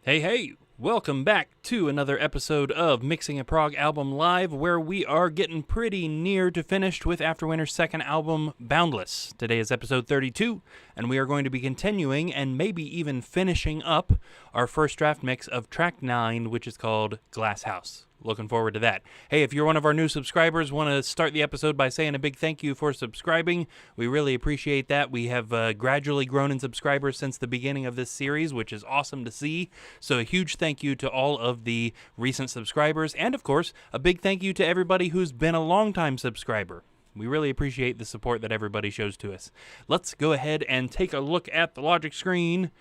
Hey, hey! Welcome back to another episode of Mixing a Prog Album Live, where we are getting pretty near to finished with AfterWinter's second album, Boundless. Today is episode 32, and we are going to be continuing and maybe even finishing up our first draft mix of track 9, which is called Glass House. Looking forward to that. Hey, if you're one of our new subscribers, want to start the episode by saying a big thank you for subscribing. We really appreciate that. We have gradually grown in subscribers since the beginning of this series, which is awesome to see. So a huge thank you to all of the recent subscribers. And, of course, a big thank you to everybody who's been a longtime subscriber. We really appreciate the support that everybody shows to us. Let's go ahead and take a look at the logic screen.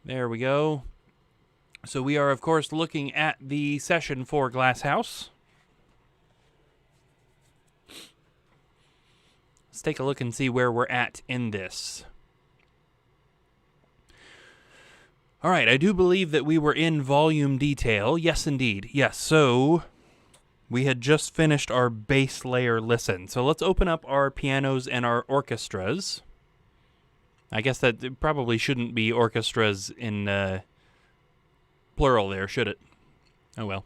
There we go. So we are, of course, looking at the session for Glass House. Let's take a look and see where we're at in this. All right, I do believe that we were in volume detail. Yes, indeed. Yes, so we had just finished our bass layer listen. So let's open up our pianos and our orchestras. I guess that probably shouldn't be orchestras in plural there, should it? Oh well.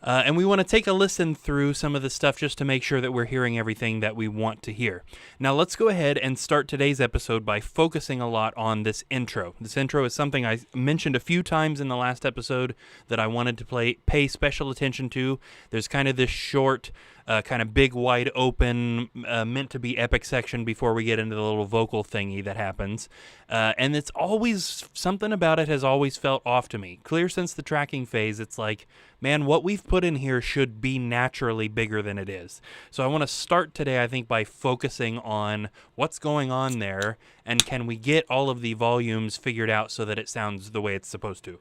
And we want to take a listen through some of the stuff just to make sure that we're hearing everything that we want to hear. Now let's go ahead and start today's episode by focusing a lot on this intro. This intro is something I mentioned a few times in the last episode that I wanted to pay special attention to. There's kind of this short, kind of big, wide open, meant to be epic section before we get into the little vocal thingy that happens. And it's always, something about it has always felt off to me. Clear since the tracking phase, it's like, man, what we've put in here should be naturally bigger than it is. So I want to start today, I think, by focusing on what's going on there, and can we get all of the volumes figured out so that it sounds the way it's supposed to.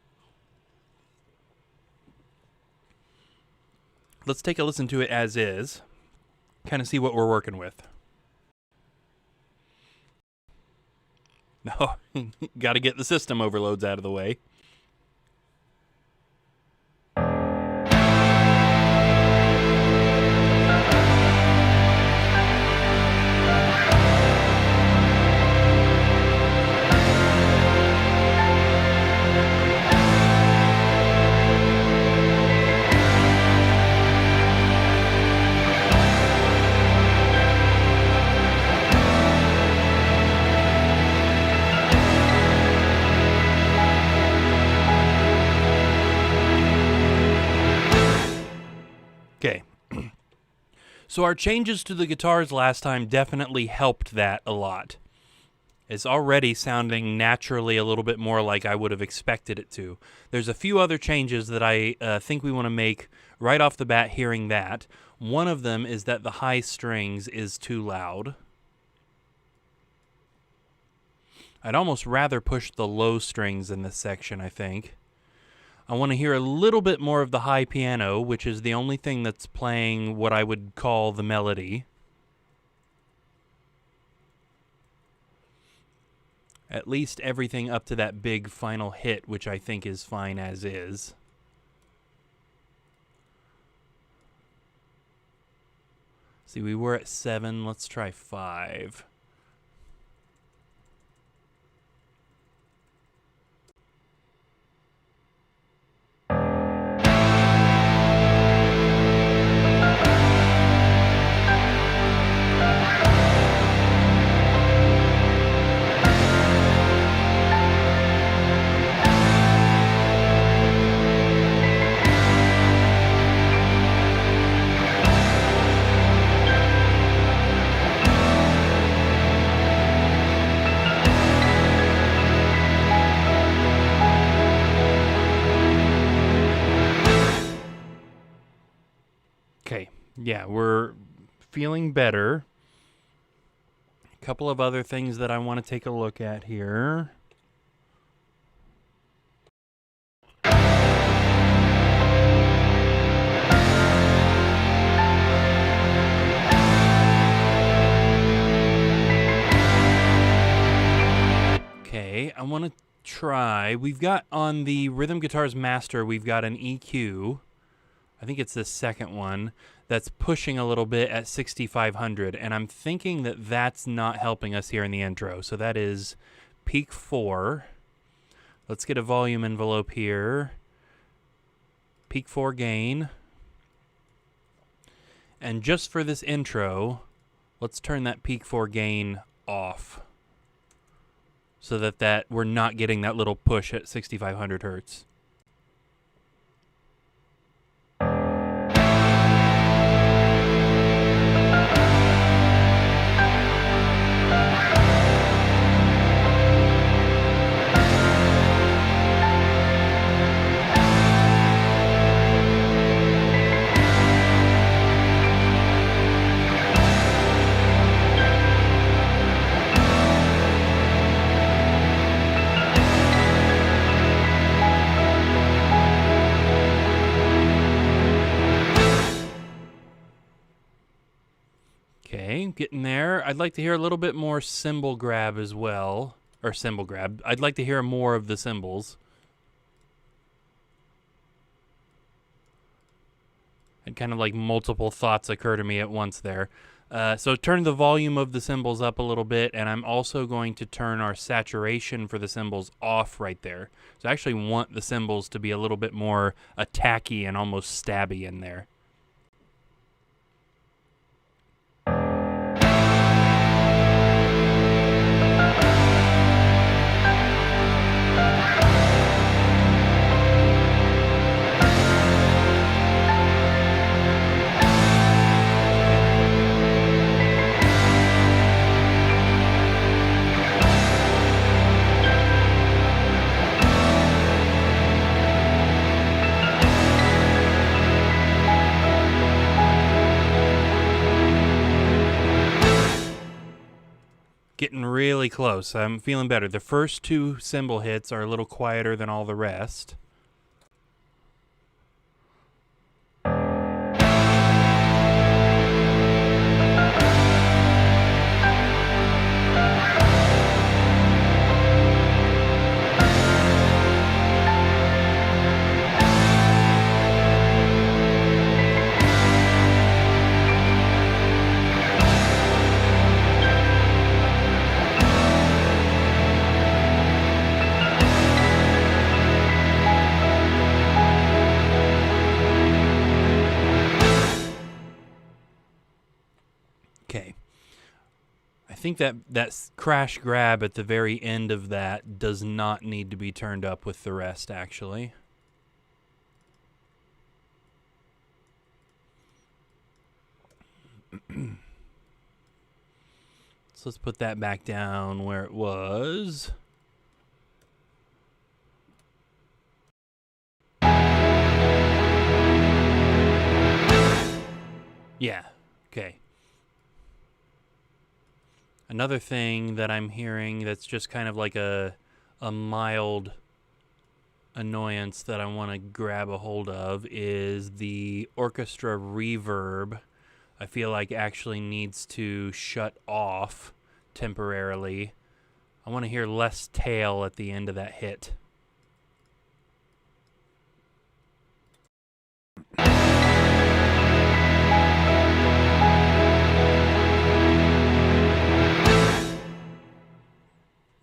Let's take a listen to it as is, kind of see what we're working with. No, got to get the system overloads out of the way. Okay, so our changes to the guitars last time definitely helped that a lot. It's already sounding naturally a little bit more like I would have expected it to. There's a few other changes that I think we want to make right off the bat hearing that. One of them is that the high strings is too loud. I'd almost rather push the low strings in this section, I think. I want to hear a little bit more of the high piano, which is the only thing that's playing what I would call the melody. At least everything up to that big final hit, which I think is fine as is. See, we were at 7. Let's try 5. Okay, yeah, we're feeling better. A couple of other things that I want to take a look at here. Okay, I want to try. We've got on the Rhythm Guitars Master, we've got an EQ. I think it's the second one that's pushing a little bit at 6,500, and I'm thinking that that's not helping us here in the intro. So that is peak 4. Let's get a volume envelope here. Peak 4 gain. And just for this intro, let's turn that peak 4 gain off so that we're not getting that little push at 6500 hertz. Okay, getting there. I'd like to hear a little bit more cymbal grab as well. Or cymbal grab. I'd like to hear more of the cymbals. And kind of like multiple thoughts occur to me at once there. So turn the volume of the cymbals up a little bit, and I'm also going to turn our saturation for the cymbals off right there. So I actually want the cymbals to be a little bit more attacky and almost stabby in there. Getting really close. I'm feeling better. The first two cymbal hits are a little quieter than all the rest. Okay. I think that crash grab at the very end of that does not need to be turned up with the rest, actually. So let's put that back down where it was. Yeah, okay. Another thing that I'm hearing that's just kind of like a mild annoyance that I want to grab a hold of is the orchestra reverb. I feel like actually needs to shut off temporarily. I want to hear less tail at the end of that hit.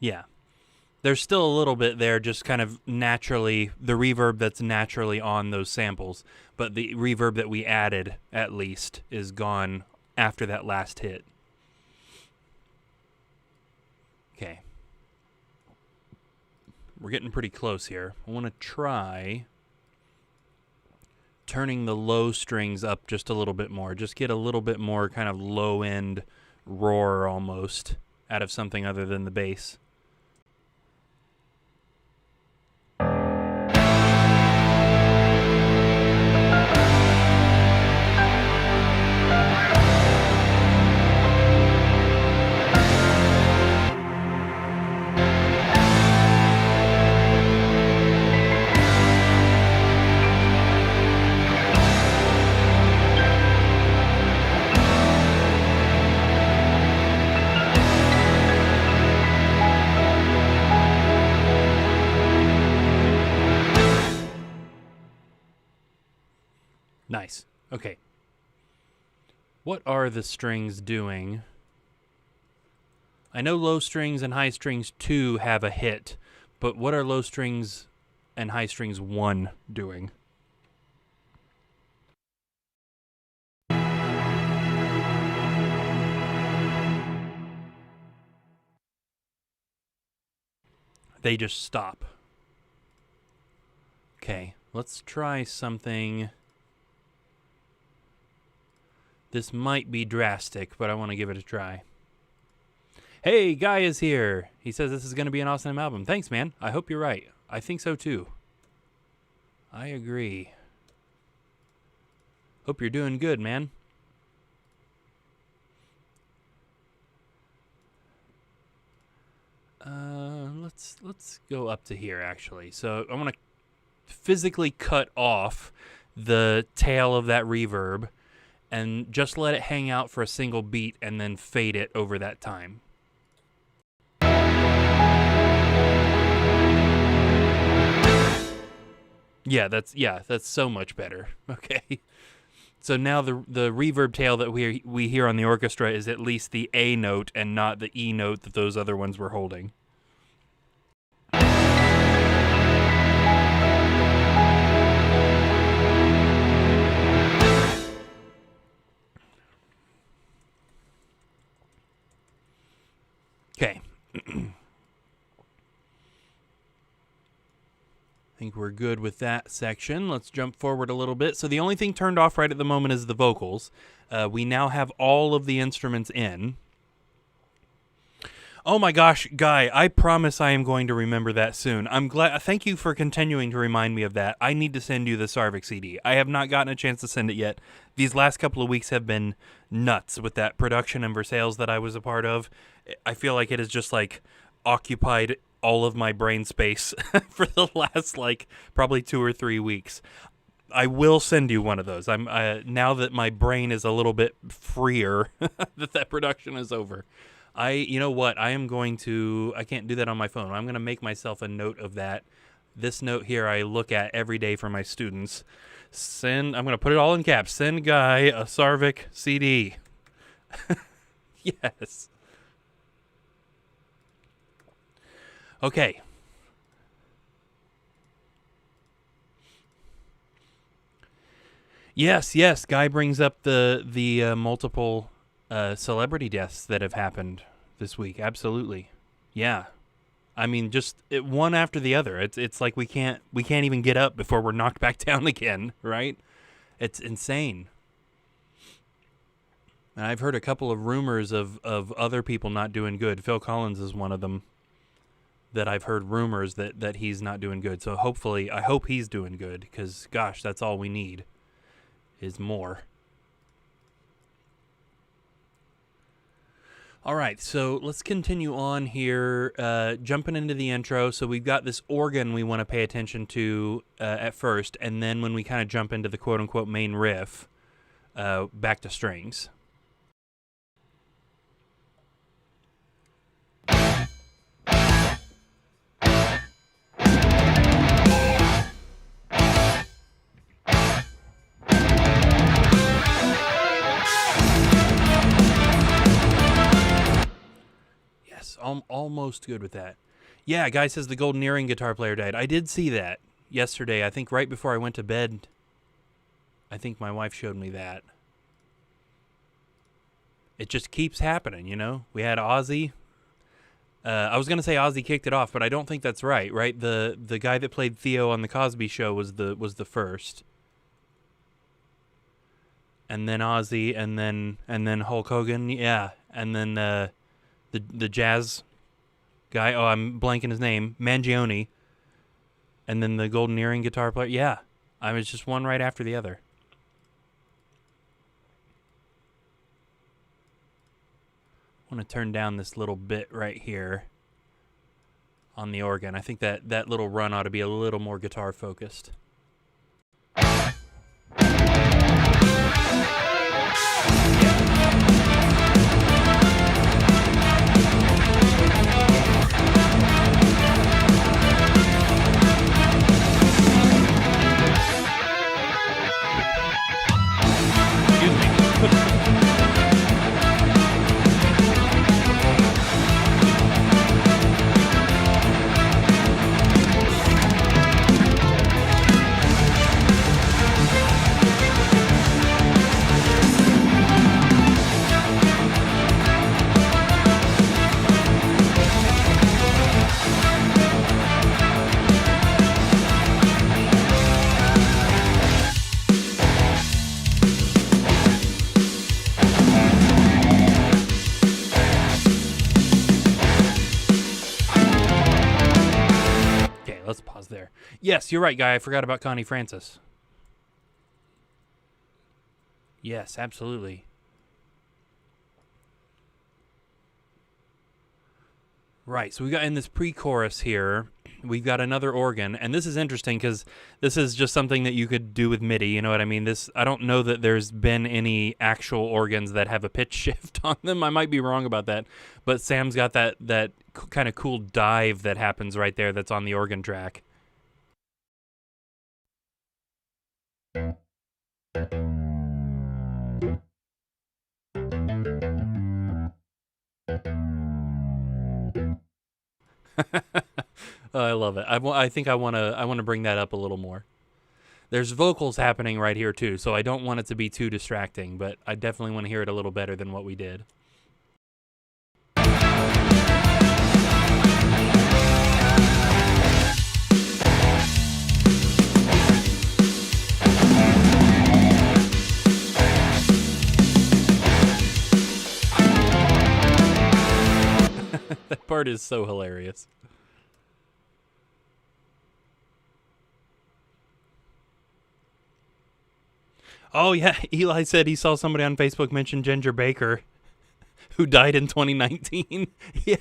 Yeah. There's still a little bit there, just kind of naturally, the reverb that's naturally on those samples. But the reverb that we added, at least, is gone after that last hit. Okay. We're getting pretty close here. I want to try turning the low strings up just a little bit more. Just get a little bit more kind of low-end roar almost out of something other than the bass. Nice. Okay. What are the strings doing? I know low strings and high strings too have a hit, But what are low strings and high strings 1 doing? They just stop. Okay, let's try something. This might be drastic, but I want to give it a try. Hey, Guy is here. He says this is going to be an awesome album. Thanks, man. I hope you're right. I think so, too. I agree. Hope you're doing good, man. Let's go up to here, actually. So I want to physically cut off the tail of that reverb and just let it hang out for a single beat and then fade it over that time. Yeah, that's so much better. Okay. So now the reverb tail that we hear on the orchestra is at least the A note and not the E note that those other ones were holding. Okay. I think we're good with that section. Let's jump forward a little bit. So the only thing turned off right at the moment is the vocals. We now have all of the instruments in. Oh my gosh, Guy, I promise I am going to remember that soon. I'm glad. Thank you for continuing to remind me of that. I need to send you the Sarvik CD. I have not gotten a chance to send it yet. These last couple of weeks have been nuts with that production and Versailles that I was a part of. I feel like it has just like occupied all of my brain space for the last like probably 2 or 3 weeks. I will send you one of those. I'm now that my brain is a little bit freer that production is over. You know what? I can't do that on my phone. I'm going to make myself a note of that. This note here I look at every day for my students. I'm going to put it all in caps. Send Guy a Sarvik CD. Yes. Okay. Yes. Guy brings up the multiple celebrity deaths that have happened this week. Absolutely. Yeah. I mean, just one after the other. It's like we can't even get up before we're knocked back down again, right? It's insane. And I've heard a couple of rumors of other people not doing good. Phil Collins is one of them that I've heard rumors that he's not doing good. So I hope he's doing good because, gosh, that's all we need is more. All right, so let's continue on here, jumping into the intro. So we've got this organ we want to pay attention to at first, and then when we kind of jump into the quote-unquote main riff, back to strings. Almost good with that. Yeah, guy says the golden earring guitar player died. I did see that yesterday. I think right before I went to bed. I think my wife showed me that. It just keeps happening, you know? We had Ozzy. I was going to say Ozzy kicked it off, but I don't think that's right? The guy that played Theo on the Cosby Show was the first. And then Ozzy, and then Hulk Hogan, yeah. And then the jazz guy, I'm blanking his name, Mangione, and then the golden earring guitar player. Yeah, I was just one right after the other. I want to turn down this little bit right here on the organ. I think that little run ought to be a little more guitar focused. Yes, you're right, Guy. I forgot about Connie Francis. Yes, absolutely. Right, so we got in this pre-chorus here, we've got another organ, and this is interesting because this is just something that you could do with MIDI, you know what I mean? I don't know that there's been any actual organs that have a pitch shift on them. I might be wrong about that, but Sam's got that kind of cool dive that happens right there that's on the organ track. I love it. I think I want to bring that up a little more. There's vocals happening right here too, so I don't want it to be too distracting, but I definitely want to hear it a little better than what we did. That part is so hilarious. Oh, yeah, Eli said he saw somebody on Facebook mention Ginger Baker, who died in 2019. Yeah.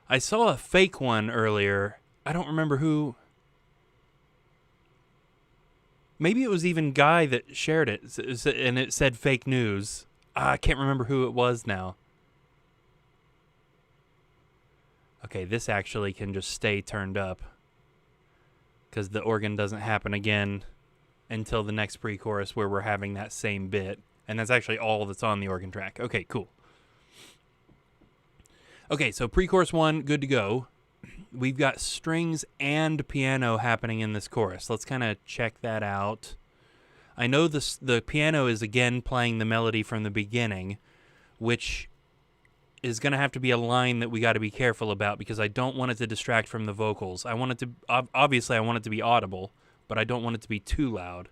I saw a fake one earlier. I don't remember who. Maybe it was even Guy that shared it, and it said fake news. I can't remember who it was now. Okay, this actually can just stay turned up, because the organ doesn't happen again until the next pre-chorus where we're having that same bit. And that's actually all that's on the organ track. Okay, cool. Okay, so pre-chorus 1, good to go. We've got strings and piano happening in this chorus. Let's kind of check that out. I know the piano is again playing the melody from the beginning, which is going to have to be a line that we got to be careful about because I don't want it to distract from the vocals. I want it to, obviously I want it to be audible, but I don't want it to be too loud.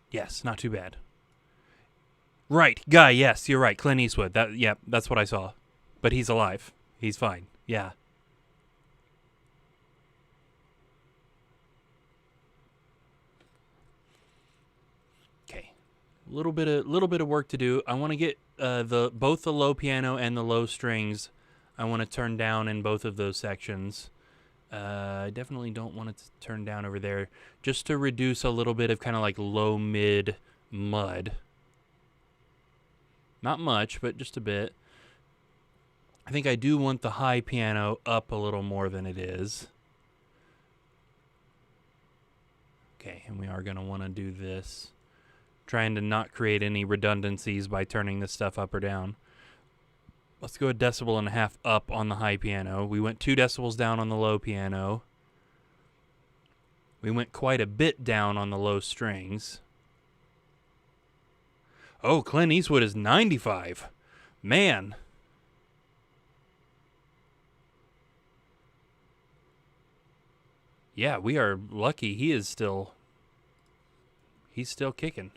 Yes, not too bad. Right, Guy, yes, you're right. Clint Eastwood. That's what I saw. But he's alive. He's fine. Yeah. Okay. Little bit of work to do. I want to get both the low piano and the low strings. I want to turn down in both of those sections. I definitely don't want it to turn down over there, just to reduce a little bit of kind of like low mid mud. Not much, but just a bit. I think I do want the high piano up a little more than it is. Okay, and we are going to want to do this, trying to not create any redundancies by turning this stuff up or down. Let's go 1.5 decibels up on the high piano. We went 2 decibels down on the low piano. We went quite a bit down on the low strings. Oh, Clint Eastwood is 95. Man. Yeah, we are lucky he's still kicking.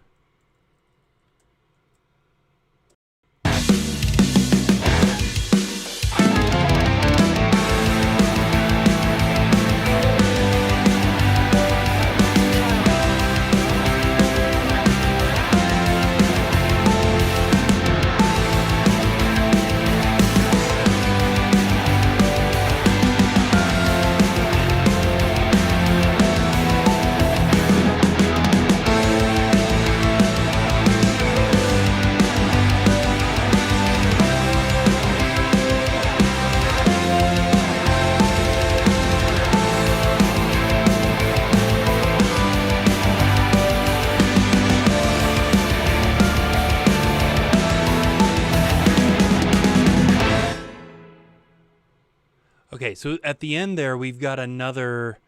Okay, so at the end there, we've got another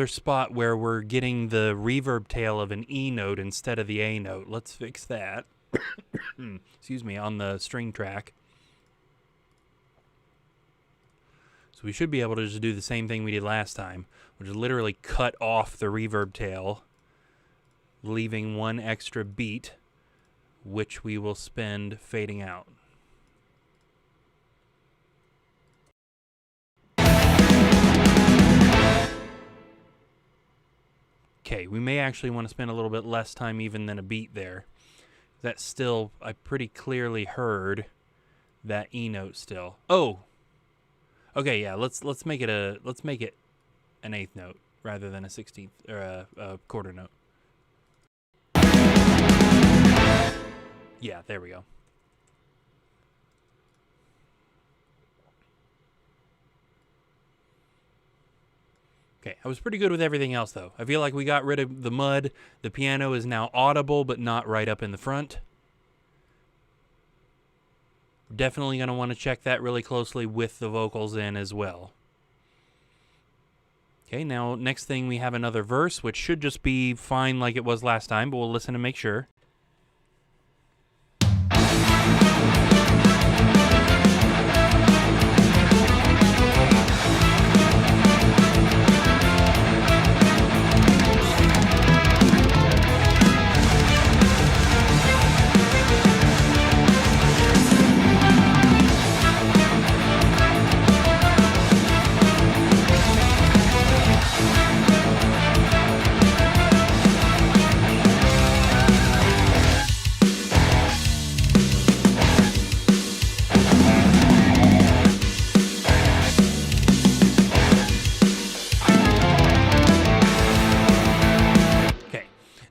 spot where we're getting the reverb tail of an E note instead of the A note. Let's fix that. Excuse me, on the string track. So we should be able to just do the same thing we did last time, which is literally cut off the reverb tail, leaving one extra beat, which we will spend fading out. Okay, we may actually want to spend a little bit less time even than a beat there. That's still, I pretty clearly heard that E note still. Oh! Okay, yeah, let's make it an eighth note rather than a 16th or a quarter note. Yeah, there we go. Okay, I was pretty good with everything else, though. I feel like we got rid of the mud. The piano is now audible, but not right up in the front. Definitely going to want to check that really closely with the vocals in as well. Okay, now next thing we have another verse, which should just be fine like it was last time, but we'll listen to make sure.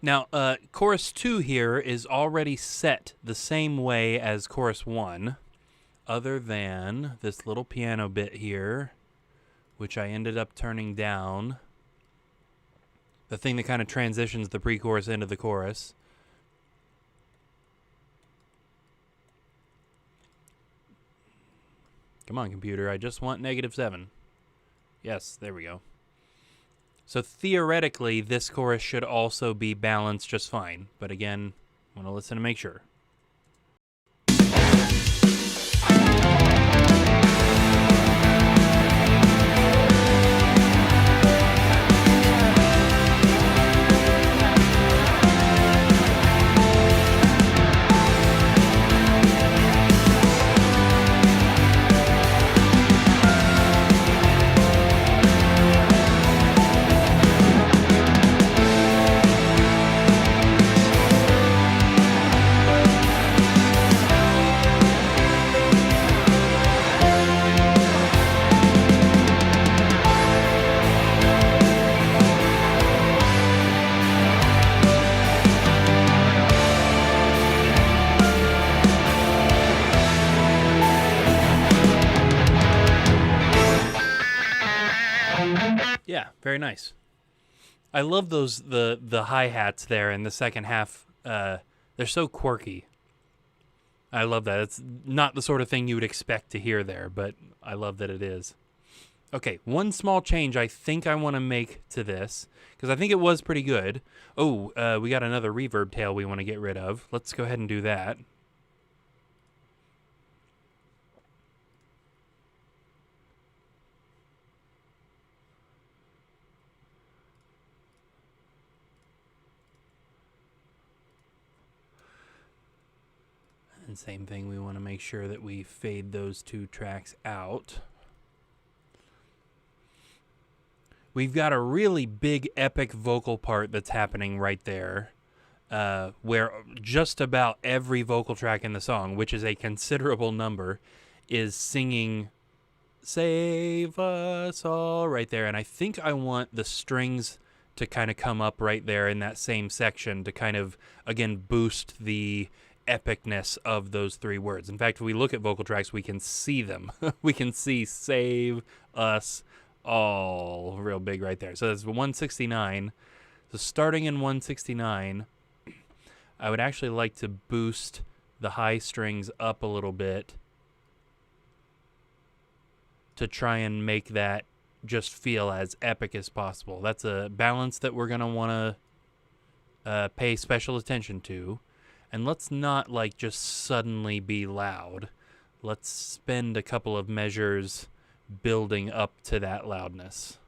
Now, chorus 2 here is already set the same way as chorus 1, other than this little piano bit here, which I ended up turning down. The thing that kind of transitions the pre-chorus into the chorus. Come on, computer, I just want -7. Yes, there we go. So theoretically, this chorus should also be balanced just fine. But again, I want to listen to make sure. Yeah, very nice. I love those the hi-hats there in the second half. They're so quirky. I love that. It's not the sort of thing you would expect to hear there, but I love that it is. Okay, one small change I think I want to make to this, because I think it was pretty good. Oh, we got another reverb tail we want to get rid of. Let's go ahead and do that. And same thing, we want to make sure that we fade those two tracks out. We've got a really big epic vocal part that's happening right there, where just about every vocal track in the song, which is a considerable number, is singing "Save Us All" right there. And I think I want the strings to kind of come up right there in that same section to kind of, again, boost the epicness of those three words. In fact, if we look at vocal tracks, we can see them. We can see "Save Us All" real big right there. So that's 169. So starting in 169, I would actually like to boost the high strings up a little bit to try and make that just feel as epic as possible. That's a balance that we're going to want to pay special attention to. And let's not like just suddenly be loud. Let's spend a couple of measures building up to that loudness.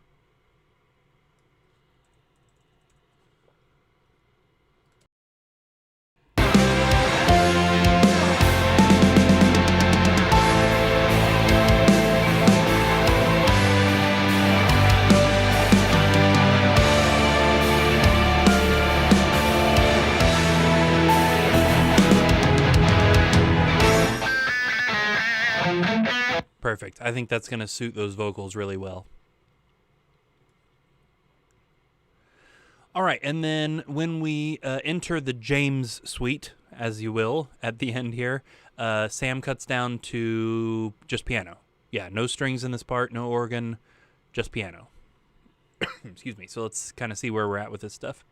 Perfect. I think that's going to suit those vocals really well. All right, and then when we enter the James suite, as you will, at the end here, Sam cuts down to just piano. Yeah, no strings in this part, no organ, just piano. Excuse me. So let's kind of see where we're at with this stuff.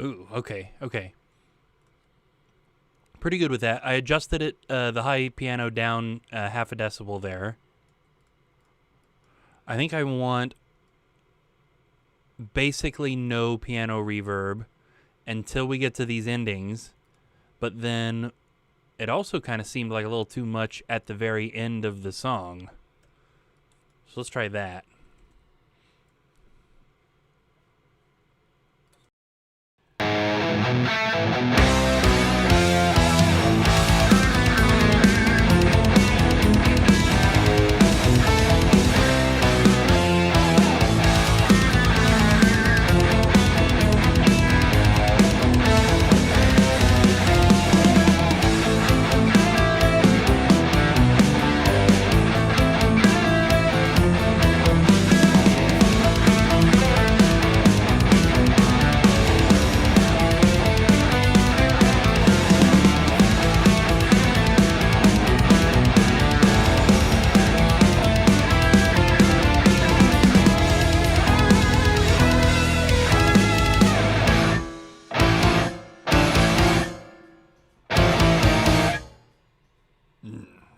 Ooh, okay. Pretty good with that. I adjusted it, the high piano down half a decibel there. I think I want basically no piano reverb until we get to these endings. But then it also kind of seemed like a little too much at the very end of the song. So let's try that.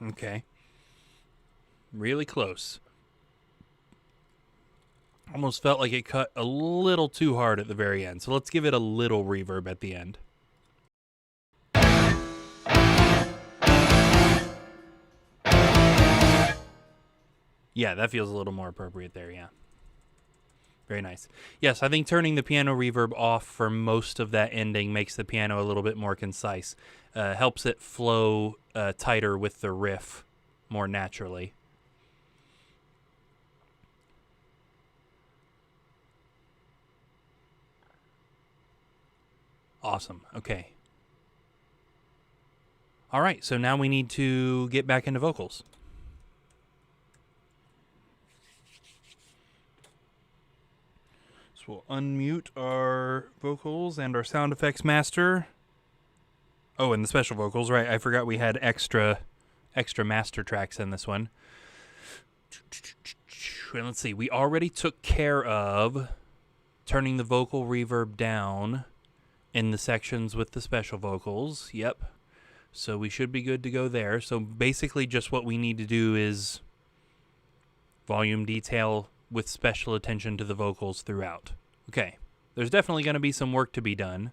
Okay. Really close. Almost felt like it cut a little too hard at the very end. So let's give it a little reverb at the end. Yeah, that feels a little more appropriate there, yeah. Very nice. Yes, I think turning the piano reverb off for most of that ending makes the piano a little bit more concise. Helps it flow tighter with the riff more naturally. Awesome. Okay. All right, so now we need to get back into vocals. So we'll unmute our vocals and our sound effects master. Oh, and the special vocals, right? I forgot we had extra master tracks in this one. And let's see, we already took care of turning the vocal reverb down in the sections with the special vocals. Yep. So we should be good to go there. So basically just what we need to do is volume detail with special attention to the vocals throughout. Okay. There's definitely going to be some work to be done.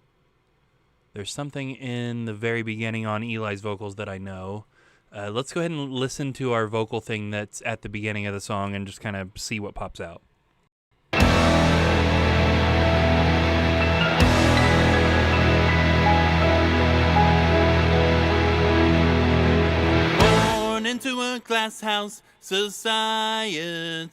There's something in the very beginning on Eli's vocals that I know. Let's go ahead and listen to our vocal thing that's at the beginning of the song and just kind of see what pops out. into a glass house society.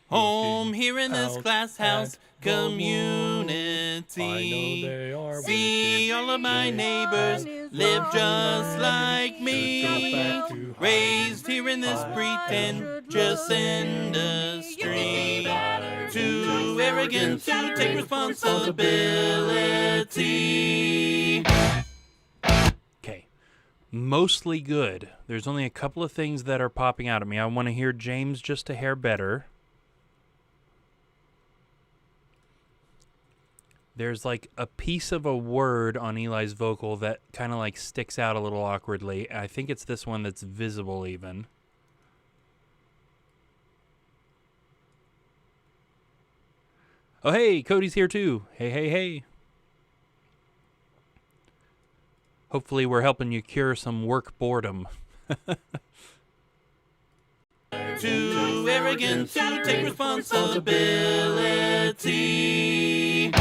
Home here in this glass house community. I know they are See all of my neighbors live just like me. Raised here in this pretentious industry. Too arrogant to take responsibility. Okay. Mostly good. There's only a couple of things that are popping out at me. I want to hear James just a hair better. There's like a piece of a word on Eli's vocal that kind of like sticks out a little awkwardly. I think it's this one that's visible even. Oh, hey, Cody's here too. Hey, hey, hey. Hopefully we're helping you cure some work boredom. Too arrogant to take responsibility.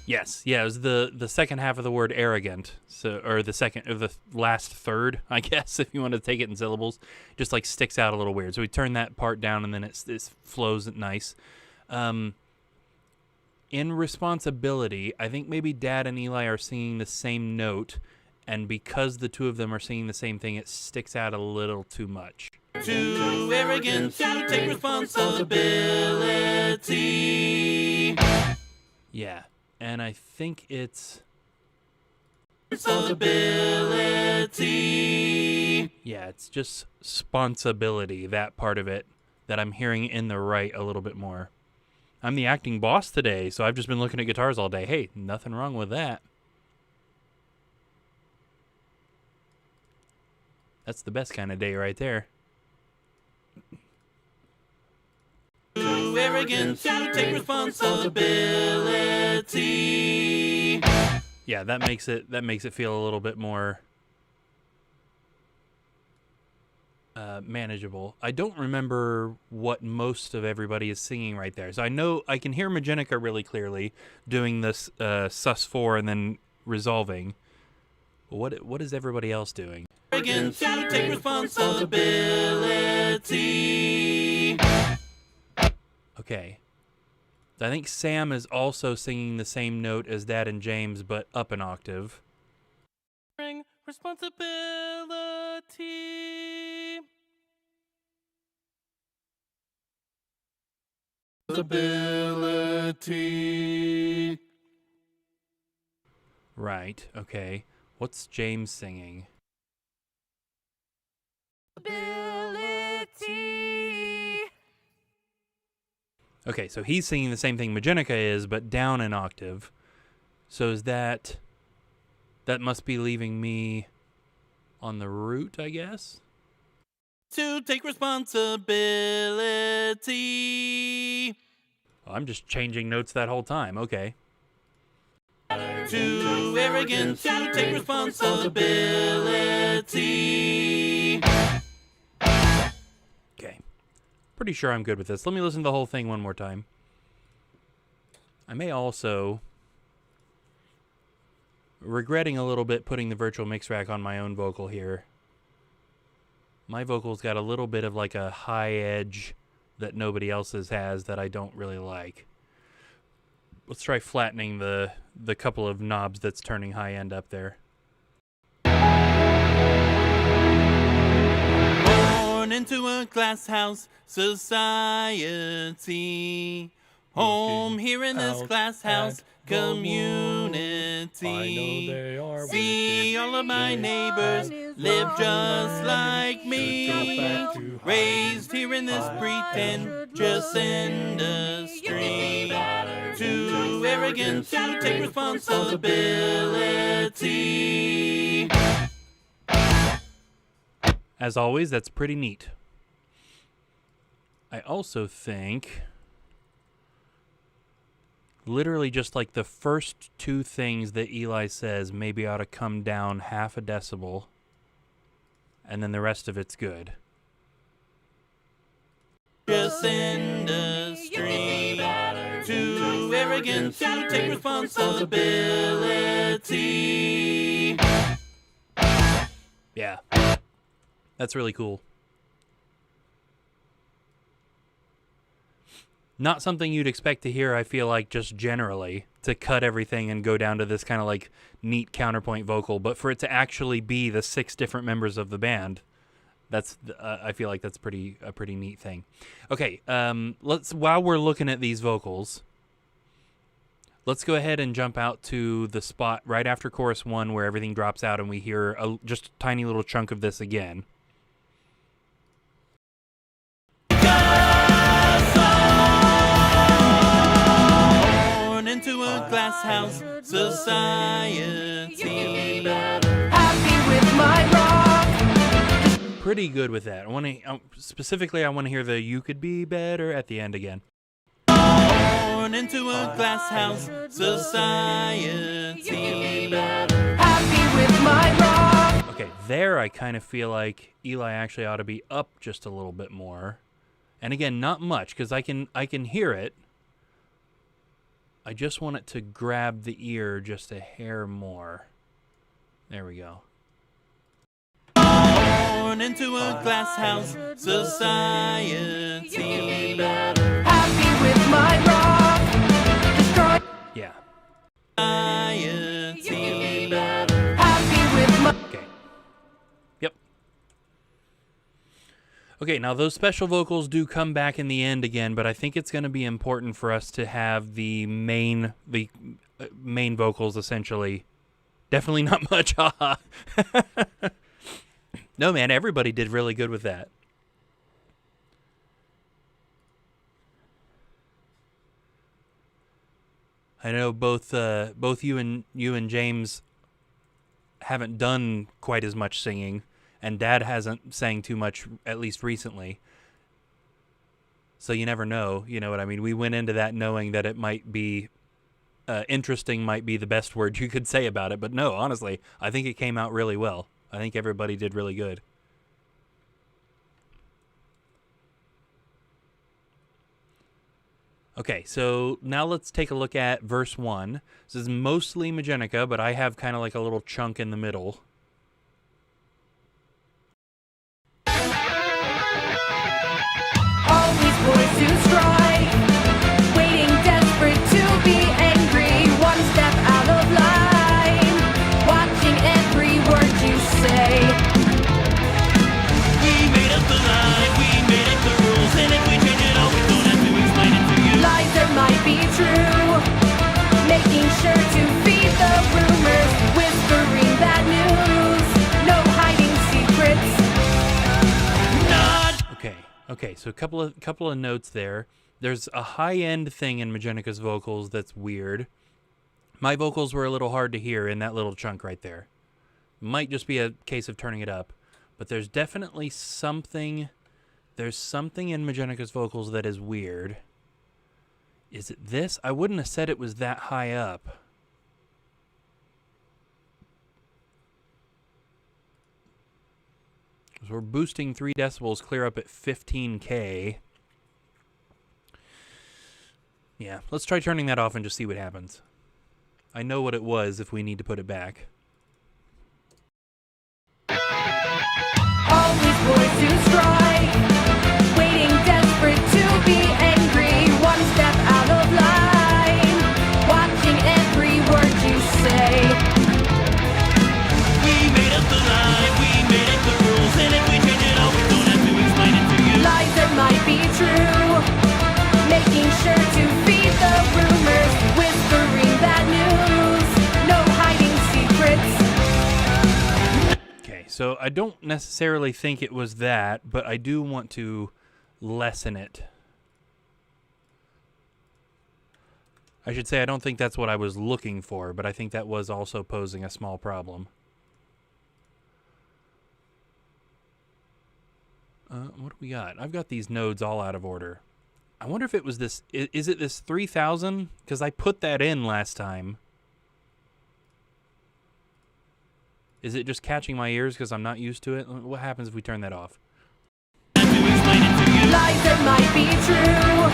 Yes, yeah, it was the second half of the word arrogant. So, or the last third, I guess, if you want to take it in syllables, just like sticks out a little weird. So we turn that part down and then it flows nice. In responsibility, I think maybe Dad and Eli are singing the same note, and because the two of them are singing the same thing, it sticks out a little too much. Too arrogant to take responsibility. Yeah, and I think it's responsibility. Yeah, it's just sponsibility, that part of it, that I'm hearing in the right a little bit more. I'm the acting boss today, so I've just been looking at guitars all day. Hey, nothing wrong with that. That's the best kind of day right there. Too arrogant to take responsibility. Yeah, that makes it feel a little bit more manageable. I don't remember what most of everybody is singing right there. So I know I can hear Majennica really clearly doing this sus4 and then resolving. What is everybody else doing? Arrogant to take responsibility. Okay. I think Sam is also singing the same note as Dad and James, but up an octave. Responsibility. Responsibility. Right, okay. What's James singing? Ability. Okay, so he's singing the same thing Majennica is, but down an octave. So is that must be leaving me on the root, I guess? To take responsibility. Oh, I'm just changing notes that whole time. Okay. Too arrogant to take responsibility. Okay. Pretty sure I'm good with this. Let me listen to the whole thing one more time. I may also, regretting a little bit putting the virtual mix rack on my own vocal here. My vocal's got a little bit of like a high edge that nobody else's has that I don't really like. Let's try flattening the couple of knobs that's turning high end up there. Born into a glass house society. Home here in this glass house community. I know they are See all of my neighbors live just like me. Raised here in this pretentious industry. Too arrogant to take responsibility. As always, that's pretty neat. I also think literally just like the first two things that Eli says maybe ought to come down half a decibel, and then the rest of it's good. Just industry, too arrogant to take responsibility. Yeah, That's really cool. Not something you'd expect to hear, I feel like, just generally, to cut everything and go down to this kind of like neat counterpoint vocal, but for it to actually be the 6 different members of the band, that's I feel like that's a pretty neat thing. Okay, while we're looking at these vocals, let's go ahead and jump out to the spot right after chorus 1 where everything drops out and we hear just a tiny little chunk of this again. Into a glass house society. Happy with my rock. Pretty good with that. I want to specifically. I want to hear the "You could be better" at the end again. Born into a glass house society. Happy with my rock. Okay, there I kind of feel like Eli actually ought to be up just a little bit more, and again, not much because I can hear it. I just want it to grab the ear just a hair more. There we go. Born into a glass house society. Happy with my rock. Destroy. Yeah. Society. Happy with my. Okay. Yep. Okay, now those special vocals do come back in the end again, but I think it's going to be important for us to have the main vocals essentially. Definitely not much, haha. No, man, everybody did really good with that. I know both you and James haven't done quite as much singing, and Dad hasn't sang too much, at least recently. So you never know, you know what I mean? We went into that knowing that it might be interesting, might be the best word you could say about it, but no, honestly, I think it came out really well. I think everybody did really good. Okay, so now let's take a look at verse 1. This is mostly Majennica, but I have kind of like a little chunk in the middle. Always boys to strike. Waiting desperate to be angry. One step out of line. Watching every word you say. We made up the line, we made up the rules, and if we change it all, we don't have to explain it to you. Lies that might be true. Making sure to feed the rumors. Whispering bad news. No hiding secrets. Not Okay, so a couple of notes there. There's a high-end thing in Majenica's vocals that's weird. My vocals were a little hard to hear in that little chunk right there. Might just be a case of turning it up. But there's definitely something... There's something in Majenica's vocals that is weird. Is it this? I wouldn't have said it was that high up. So we're boosting 3 decibels clear up at 15K. Yeah, let's try turning that off and just see what happens. I know what it was if we need to put it back. Always boys to strike. Waiting desperate to be angry. One step out of line. Watching every word you say. we made up the line, we made up the rules, and if we change it all, we don't have to explain it to you. Lies that might be true. Making sure to feed the rumors. Whispering bad news. No hiding secrets. Okay, so I don't necessarily think it was that, but I do want to lessen it. I should say I don't think that's what I was looking for, but I think that was also posing a small problem. What do we got? I've got these nodes all out of order. I wonder if it was this... Is it this 3000? Because I put that in last time. Is it just catching my ears because I'm not used to it? What happens if we turn that off? To explain it to you. Lies that might be true.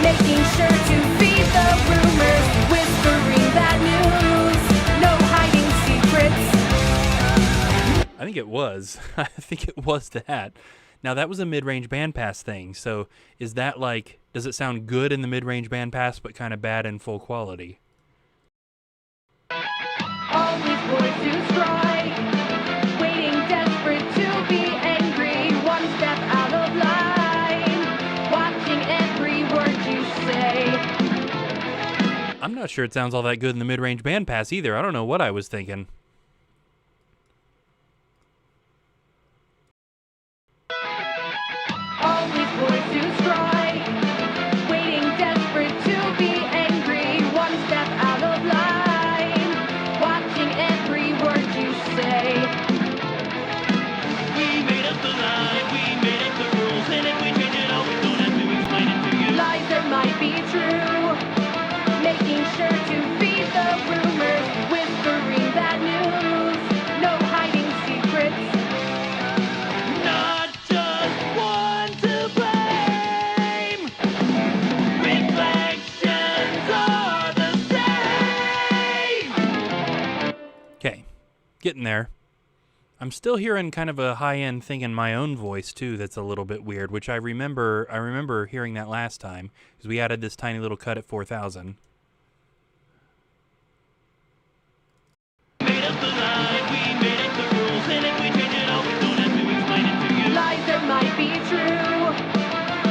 Making sure to feed the rumors. Whispering bad news. No hiding secrets. I think think it was. I think it was that. Now, that was a mid-range bandpass thing, so is that like, does it sound good in the mid-range bandpass but kind of bad in full quality? All these boys who strike, waiting desperate to be angry, one step out of line, watching every word you say. I'm not sure it sounds all that good in the mid-range bandpass either. I don't know what I was thinking. All these boys who strike, waiting desperate to be angry, one step out of line, watching every word you say. We made up the line, we made up the rules, and if we change it all, we don't have to explain it to you. Lies that might be true, making sure to feed the rumors, whispering bad news, no hiding secrets. Not just one to blame. Reflections are the same. Okay, getting there. I'm still hearing kind of a high-end thing in my own voice too that's a little bit weird, which I remember hearing that last time because we added this tiny little cut at 4,000. Made up the line, we made up the rules, and if we change it all, we don't have to explain it to you. Lies that might be true,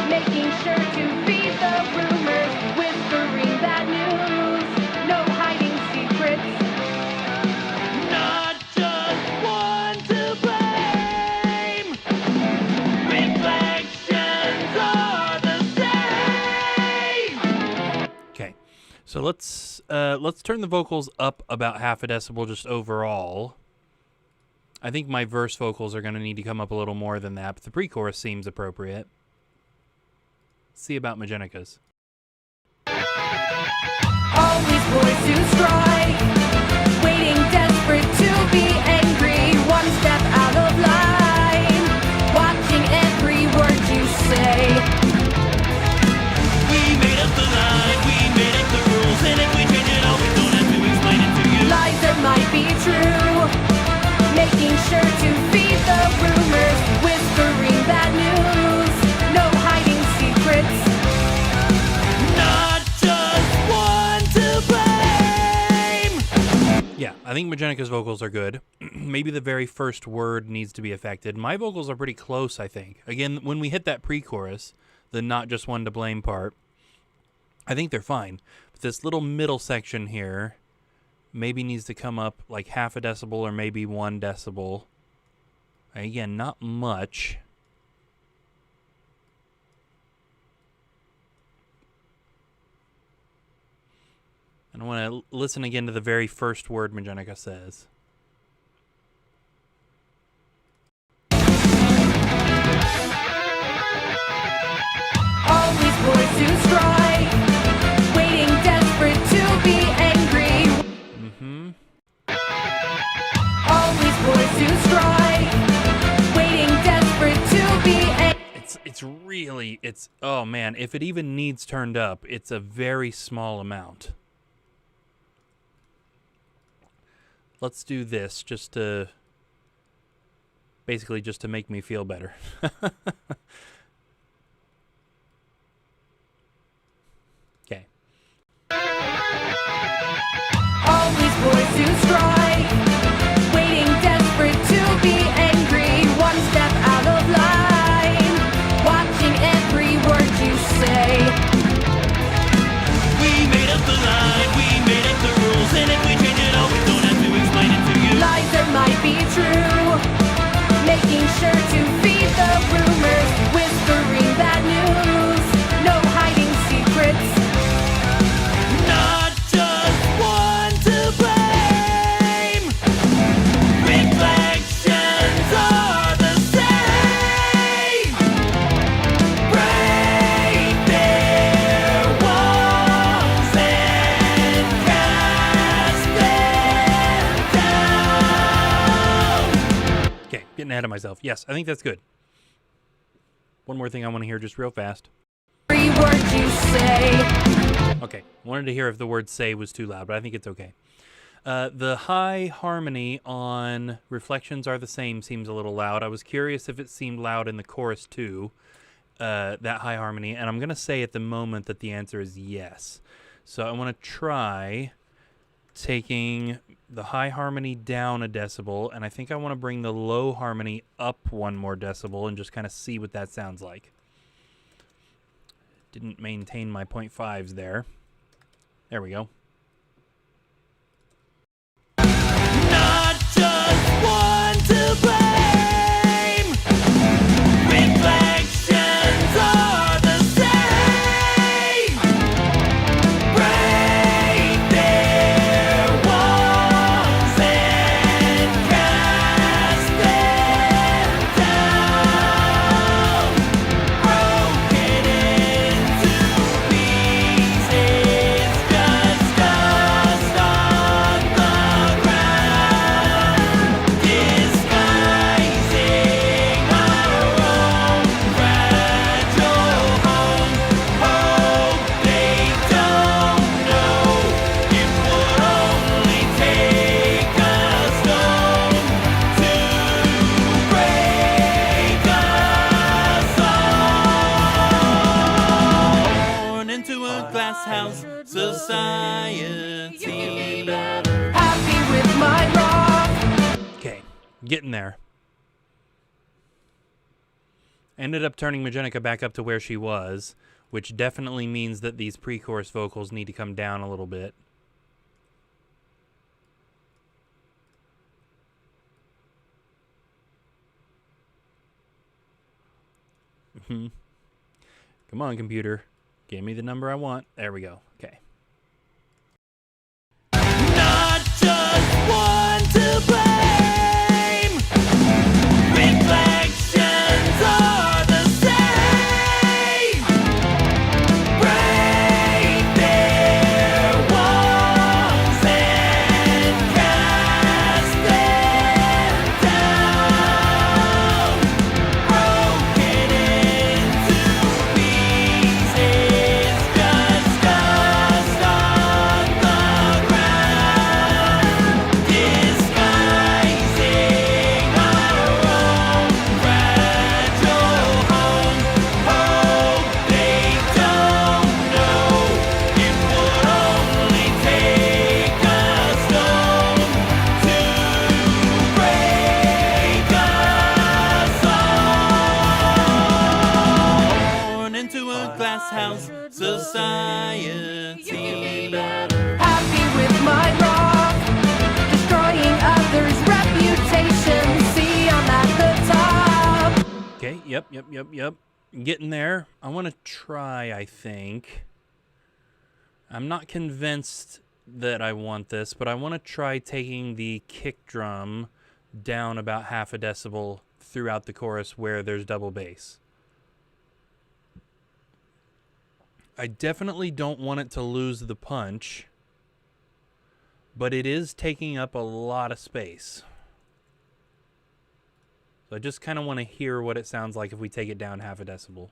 making sure to feed the rumors, whispering bad news, no hiding secrets. Not just one to blame. Reflections are the same. Okay, so let's turn the vocals up about half a decibel just overall. I think my verse vocals are going to need to come up a little more than that, but the pre-chorus seems appropriate. Let's see about Majenica's. All these boys who strike, waiting desperate to be angry, one step out of line, watching every word you say. We made up the line, we made up the rules, and if we change it all, we don't have to explain it to you. Lies that might be true, making sure to feed the rumors, whispering bad news, no hiding secrets. Not just one to blame. Yeah, I think Majenica's vocals are good. Maybe the very first word needs to be affected. My vocals are pretty close, I think. Again, when we hit that pre-chorus, the not just one to blame part, I think they're fine. But this little middle section here maybe needs to come up like half a decibel or maybe 1 decibel. Again, not much. And I want to listen again to the very first word Majennica says. All these boys who strike, waiting desperate to be angry. Mm-hmm. All these boys who strike, waiting desperate to be angry. It's oh man, if it even needs turned up, it's a very small amount. Let's do this just to basically just to make me feel better. Okay. All these boys who strike, waiting desperate to be angry, one step out of line, watching every word you say. We made up the line, we made up the rules, and if we change it all, we don't have to explain it to you. Lies that might be true, making sure to feed the rumors, whispering bad news, no hiding secrets. Not just one to blame. Reflections are the same. Break their walls and cast them down. Okay, getting ahead of myself. Yes, I think that's good. One more thing I want to hear just real fast. Every word you say. Okay, wanted to hear if the word say was too loud, but I think it's okay. The high harmony on Reflections Are the Same seems a little loud. I was curious if it seemed loud in the chorus too, that high harmony, and I'm going to say at the moment that the answer is yes. So I want to try taking the high harmony down a decibel, and I think I want to bring the low harmony up 1 more decibel and just kind of see what that sounds like. Didn't maintain my 0.5s there. There we go. Not just one to blame. Reflections are the same. Break their walls and cast them down. Broken into pieces, just dust on the ground. Disguising our own fragile home. Hope they don't know it would only take a stone to break us all. Born into a glass house society. Happy with my rock. Okay, getting there. Ended up turning Majennica back up to where she was, which definitely means that these pre-chorus vocals need to come down a little bit. Come on, computer. Give me the number I want. There we go. Okay. Not just one to blame. Reflections are the same. Break their walls and cast them down. Broken into pieces, just dust on the ground. Disguising our own fragile home. Hope they don't know it would only take a stone to break us all. Born into a glass house society. Happy with my rock. Destroying others' reputations. See, I'm at the top. Okay, yep. Getting there. I want to try, I think. I'm not convinced that I want this, but I want to try taking the kick drum down about half a decibel throughout the chorus where there's double bass. I definitely don't want it to lose the punch, but it is taking up a lot of space. So I just kind of want to hear what it sounds like if we take it down half a decibel.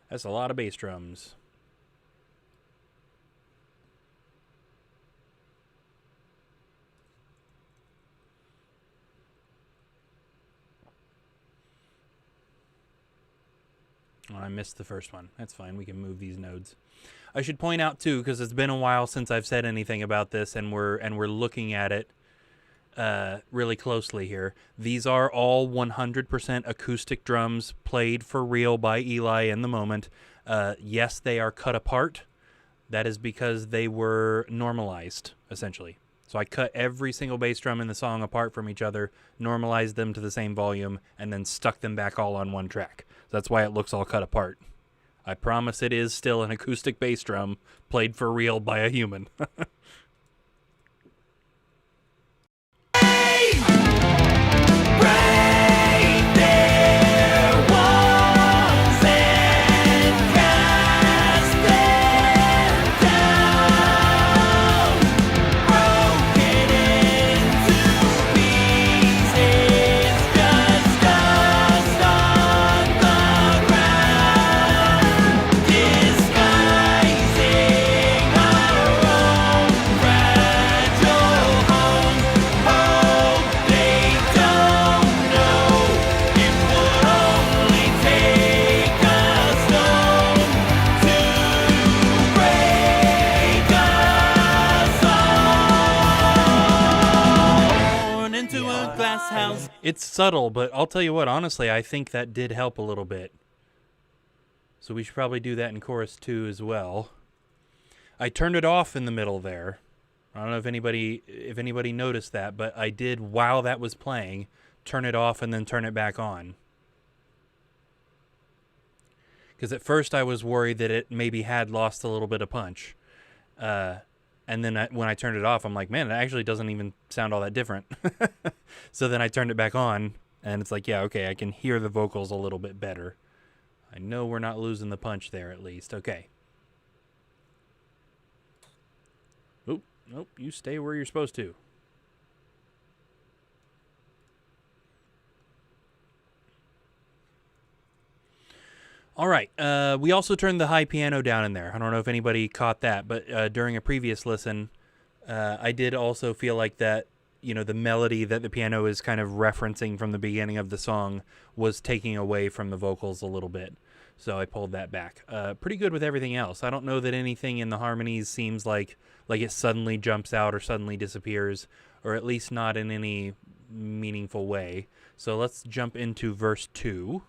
That's a lot of bass drums. Oh, I missed the first one. That's fine. We can move these nodes. I should point out too, because it's been a while since I've said anything about this, and we're looking at it really closely here. These are all 100% acoustic drums played for real by Eli in the moment. Yes, they are cut apart. That is because they were normalized, essentially. So I cut every single bass drum in the song apart from each other, normalized them to the same volume, and then stuck them back all on one track. So that's why it looks all cut apart. I promise it is still an acoustic bass drum played for real by a human. Break their walls and cast them down. Broken into pieces, just dust on the ground. Disguising It's subtle, but I'll tell you what, honestly, I think that did help a little bit. So we should probably do that in chorus 2 as well. I turned it off in the middle there. I don't know if anybody noticed that, but I did, while that was playing, turn it off and then turn it back on. Because at first I was worried that it maybe had lost a little bit of punch. And then when I turned it off, I'm like, man, it actually doesn't even sound all that different. So then I turned it back on, and it's like, yeah, okay, I can hear the vocals a little bit better. I know we're not losing the punch there, at least. Okay. Oop, nope, you stay where you're supposed to. All right. We also turned the high piano down in there. I don't know if anybody caught that, but during a previous listen, I did also feel like that, you know, the melody that the piano is kind of referencing from the beginning of the song was taking away from the vocals a little bit. So I pulled that back. Pretty good with everything else. I don't know that anything in the harmonies seems like it suddenly jumps out or suddenly disappears, or at least not in any meaningful way. So let's jump into verse 2.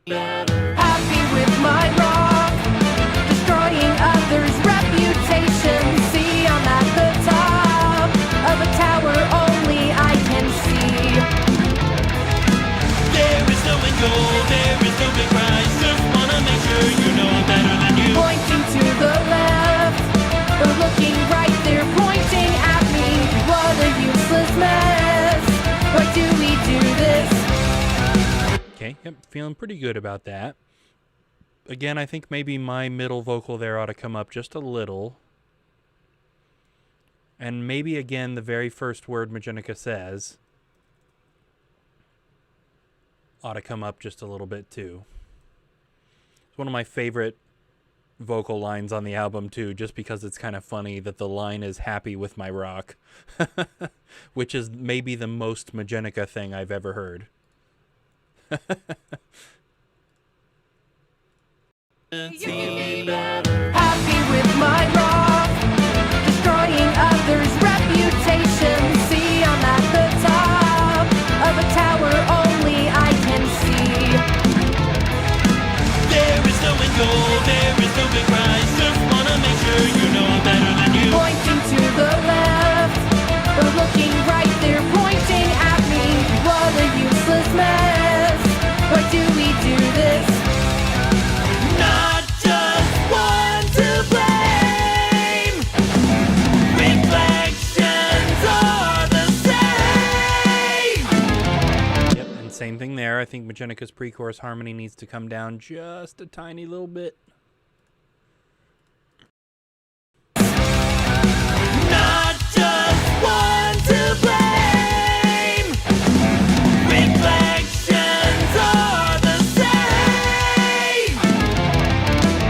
Happy with my rock, destroying others' reputation. See, I'm at the top of a tower only I can see. There is no end goal, there is no big prize. Just wanna make sure you know I'm better than you. Pointing to the left, or looking right there, pointing at me. What a useless mess. Why do we do this? Okay, yep, feeling pretty good about that. Again, I think maybe my middle vocal there ought to come up just a little. And maybe, again, the very first word Majennica says ought to come up just a little bit, too. It's one of my favorite vocal lines on the album, too, just because it's kind of funny that the line is happy with my rock, which is maybe the most Majennica thing I've ever heard. Happy with my rock, destroying others' reputation. See, I'm at the top of a tower only I can see. There is no end goal, there is no big prize. Just wanna make sure you know I'm better than you. Pointing to the left, or looking right there, pointing at me. What a useless mess. Why do we do this? Not just one to blame. Reflections are the same. Yep, and same thing there. I think Majenica's pre-chorus harmony needs to come down just a tiny little bit. Not just one to blame. Reflections are the same.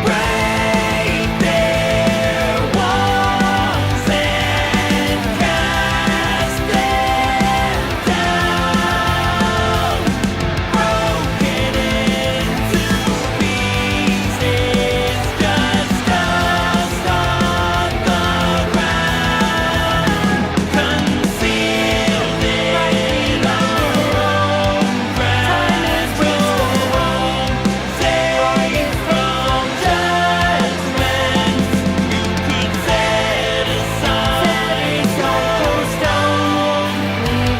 Break their walls and cast them down. Broken into pieces, just dust on the ground. Concealed in our own grass, safe from judgment. You could set aside your stone,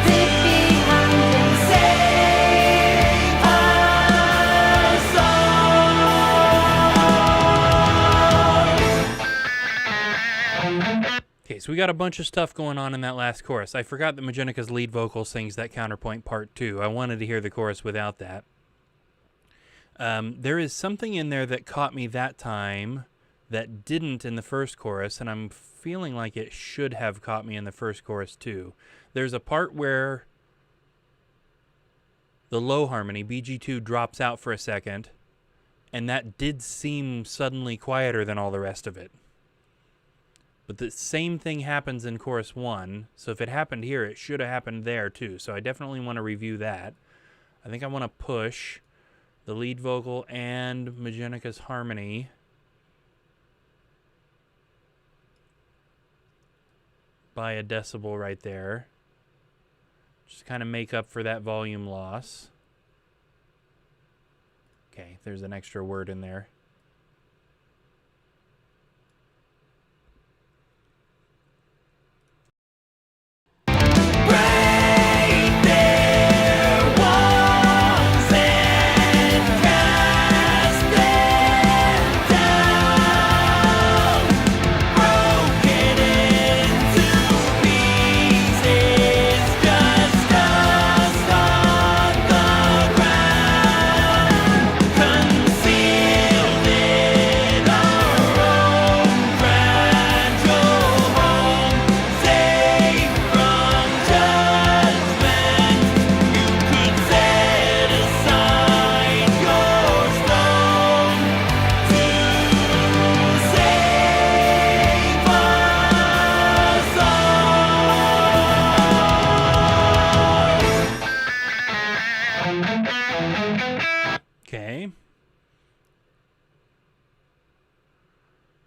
Leave it behind and save us all. Okay, so we got a bunch of stuff going on in that last chorus. I forgot that Majenica's lead vocal sings that counterpoint part 2. I wanted to hear the chorus without that. There is something in there that caught me that time that didn't in the first chorus, and I'm feeling like it should have caught me in the first chorus too. There's a part where the low harmony, BG2, drops out for a second, and that did seem suddenly quieter than all the rest of it. But the same thing happens in chorus 1, so if it happened here, it should have happened there too. So I definitely want to review that. I think I want to push the lead vocal and Majenica's harmony by a decibel right there. Just kind of make up for that volume loss. Okay, there's an extra word in there. Okay.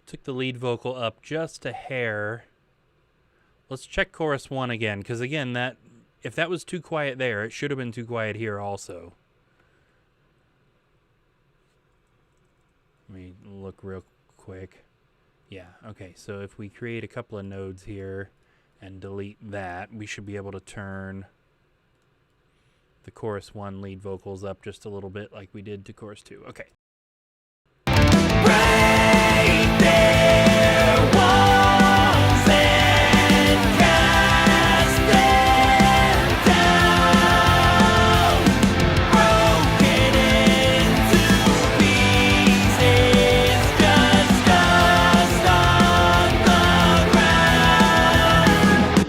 Took the lead vocal up just a hair. Let's check chorus 1 again, because again, that if that was too quiet there, it should have been too quiet here also. Let me look real quick. Yeah, okay, so if we create a couple of nodes here and delete that, we should be able to turn the chorus 1 lead vocals up just a little bit like we did to chorus 2. Okay.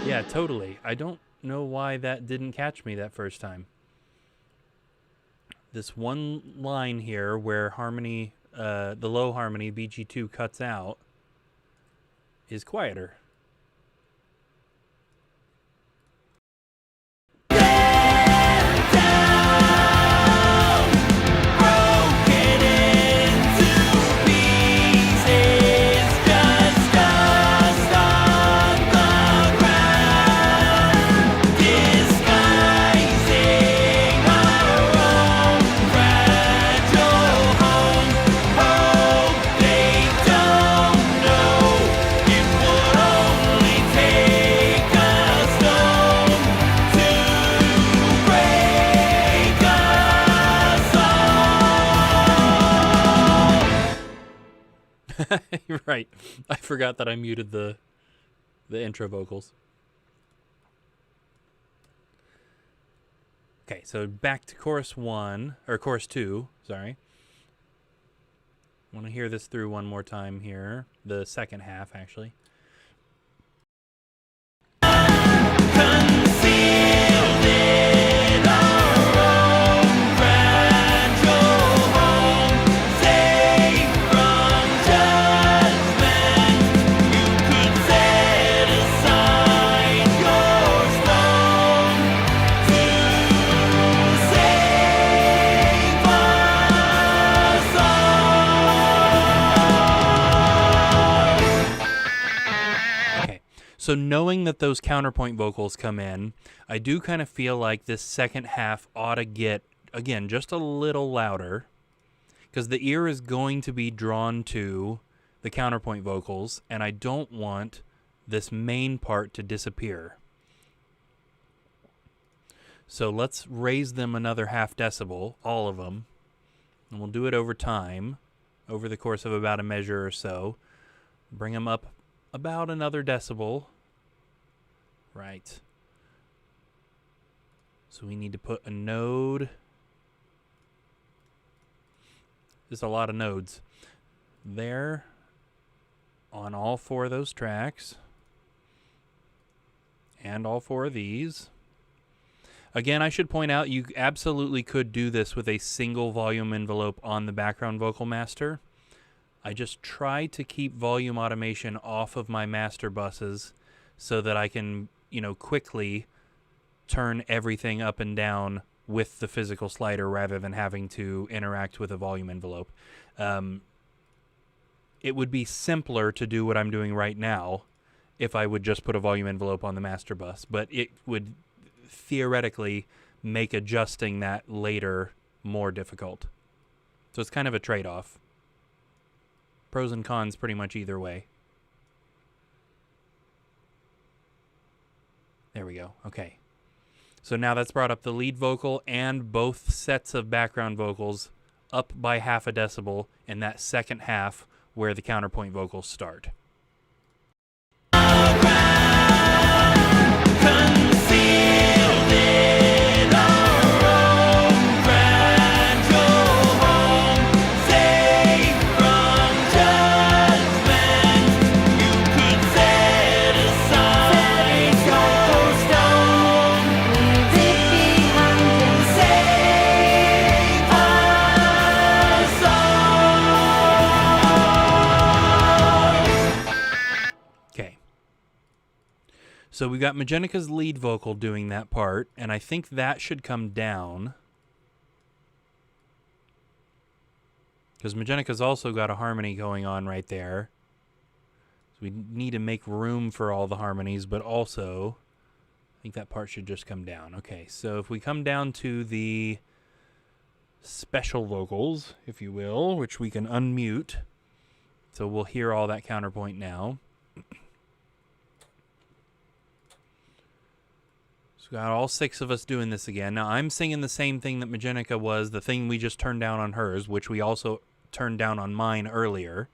Yeah, totally. I don't know why that didn't catch me that first time. This one line here where harmony, the low harmony, BG2 cuts out, is quieter. You're right. I forgot that I muted the intro vocals. Okay, so back to chorus 1, or chorus 2, sorry. I want to hear this through one more time here. The second half, actually. So knowing that those counterpoint vocals come in, I do kind of feel like this second half ought to get, again, just a little louder, because the ear is going to be drawn to the counterpoint vocals, and I don't want this main part to disappear. So let's raise them another half decibel, all of them, and we'll do it over time, over the course of about a measure or so. Bring them up about another decibel. Right. So we need to put a node. There's a lot of nodes. There on all 4 of those tracks. And all 4 of these. Again, I should point out you absolutely could do this with a single volume envelope on the background vocal master. I just try to keep volume automation off of my master buses so that I can, quickly turn everything up and down with the physical slider rather than having to interact with a volume envelope. It would be simpler to do what I'm doing right now if I would just put a volume envelope on the master bus, but it would theoretically make adjusting that later more difficult. So it's kind of a trade-off. Pros and cons pretty much either way. There we go. Okay. So now that's brought up the lead vocal and both sets of background vocals up by half a decibel in that second half where the counterpoint vocals start. So we got Majenica's lead vocal doing that part, and I think that should come down. Because Majenica's also got a harmony going on right there. So we need to make room for all the harmonies, but also I think that part should just come down. Okay, so if we come down to the special vocals, if you will, which we can unmute. So we'll hear all that counterpoint now. So we got all 6 of us doing this again. Now I'm singing the same thing that Majennica was, the thing we just turned down on hers, which we also turned down on mine earlier.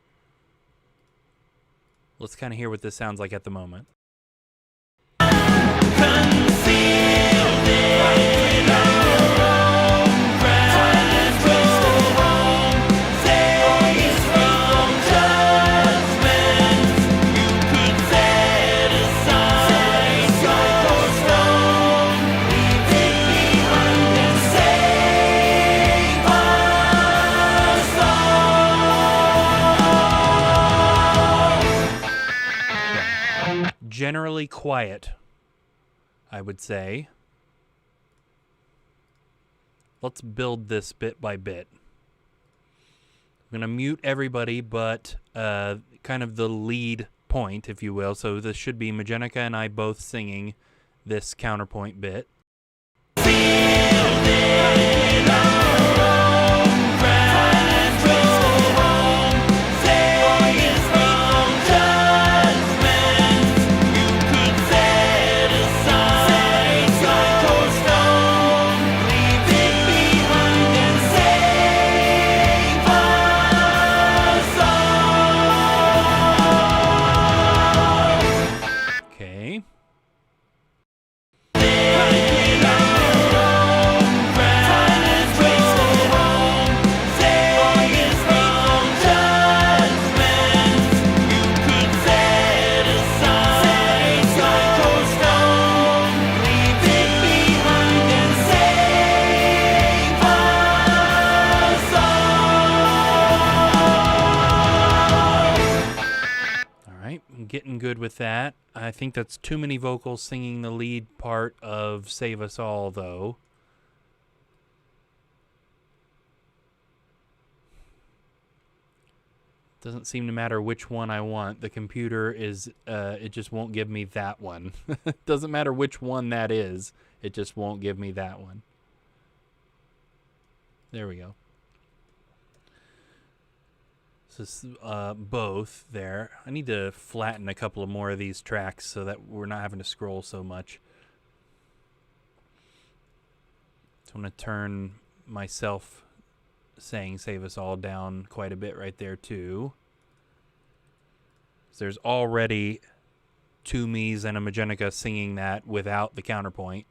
Let's kind of hear what this sounds like at the moment. Generally quiet, I would say. Let's build this bit by bit. I'm going to mute everybody but kind of the lead point, if you will. So this should be Majennica and I both singing this counterpoint bit. Getting good with that. I think that's too many vocals singing the lead part of Save Us All, though. Doesn't seem to matter which one I want. The computer is, it just won't give me that one. Doesn't matter which one that is. It just won't give me that one. There we go. So this is both there. I need to flatten a couple of more of these tracks so that we're not having to scroll so much. So I'm going to turn myself saying Save Us All down quite a bit right there too. So there's already 2 me's and a Majennica singing that without the counterpoint.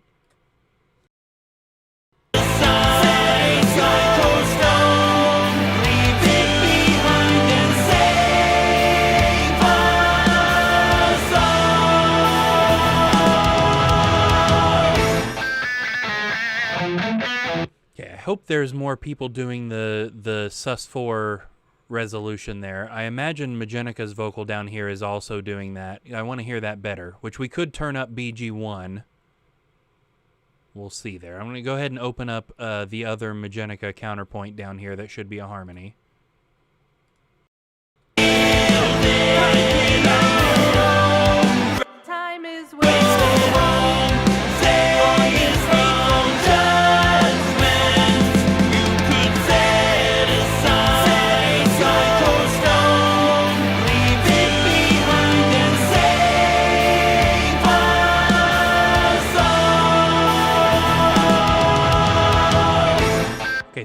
I hope there's more people doing the sus4 resolution there. I imagine Majenica's vocal down here is also doing that. I want to hear that better, which we could turn up BG1. We'll see there. I'm going to go ahead and open up the other Majennica counterpoint down here that should be a harmony.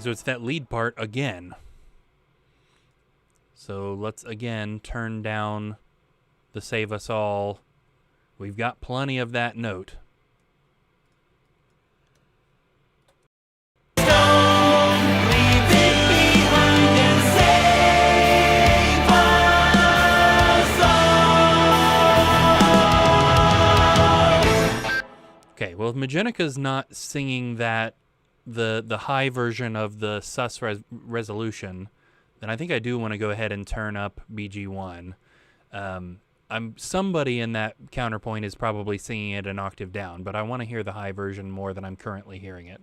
so it's that lead part again. So let's again turn down the Save Us All. We've got plenty of that note. Okay, well, if Majenica's not singing that the high version of the sus resolution, then I think I do want to go ahead and turn up BG1. Somebody in that counterpoint is probably singing it an octave down, but I want to hear the high version more than I'm currently hearing it.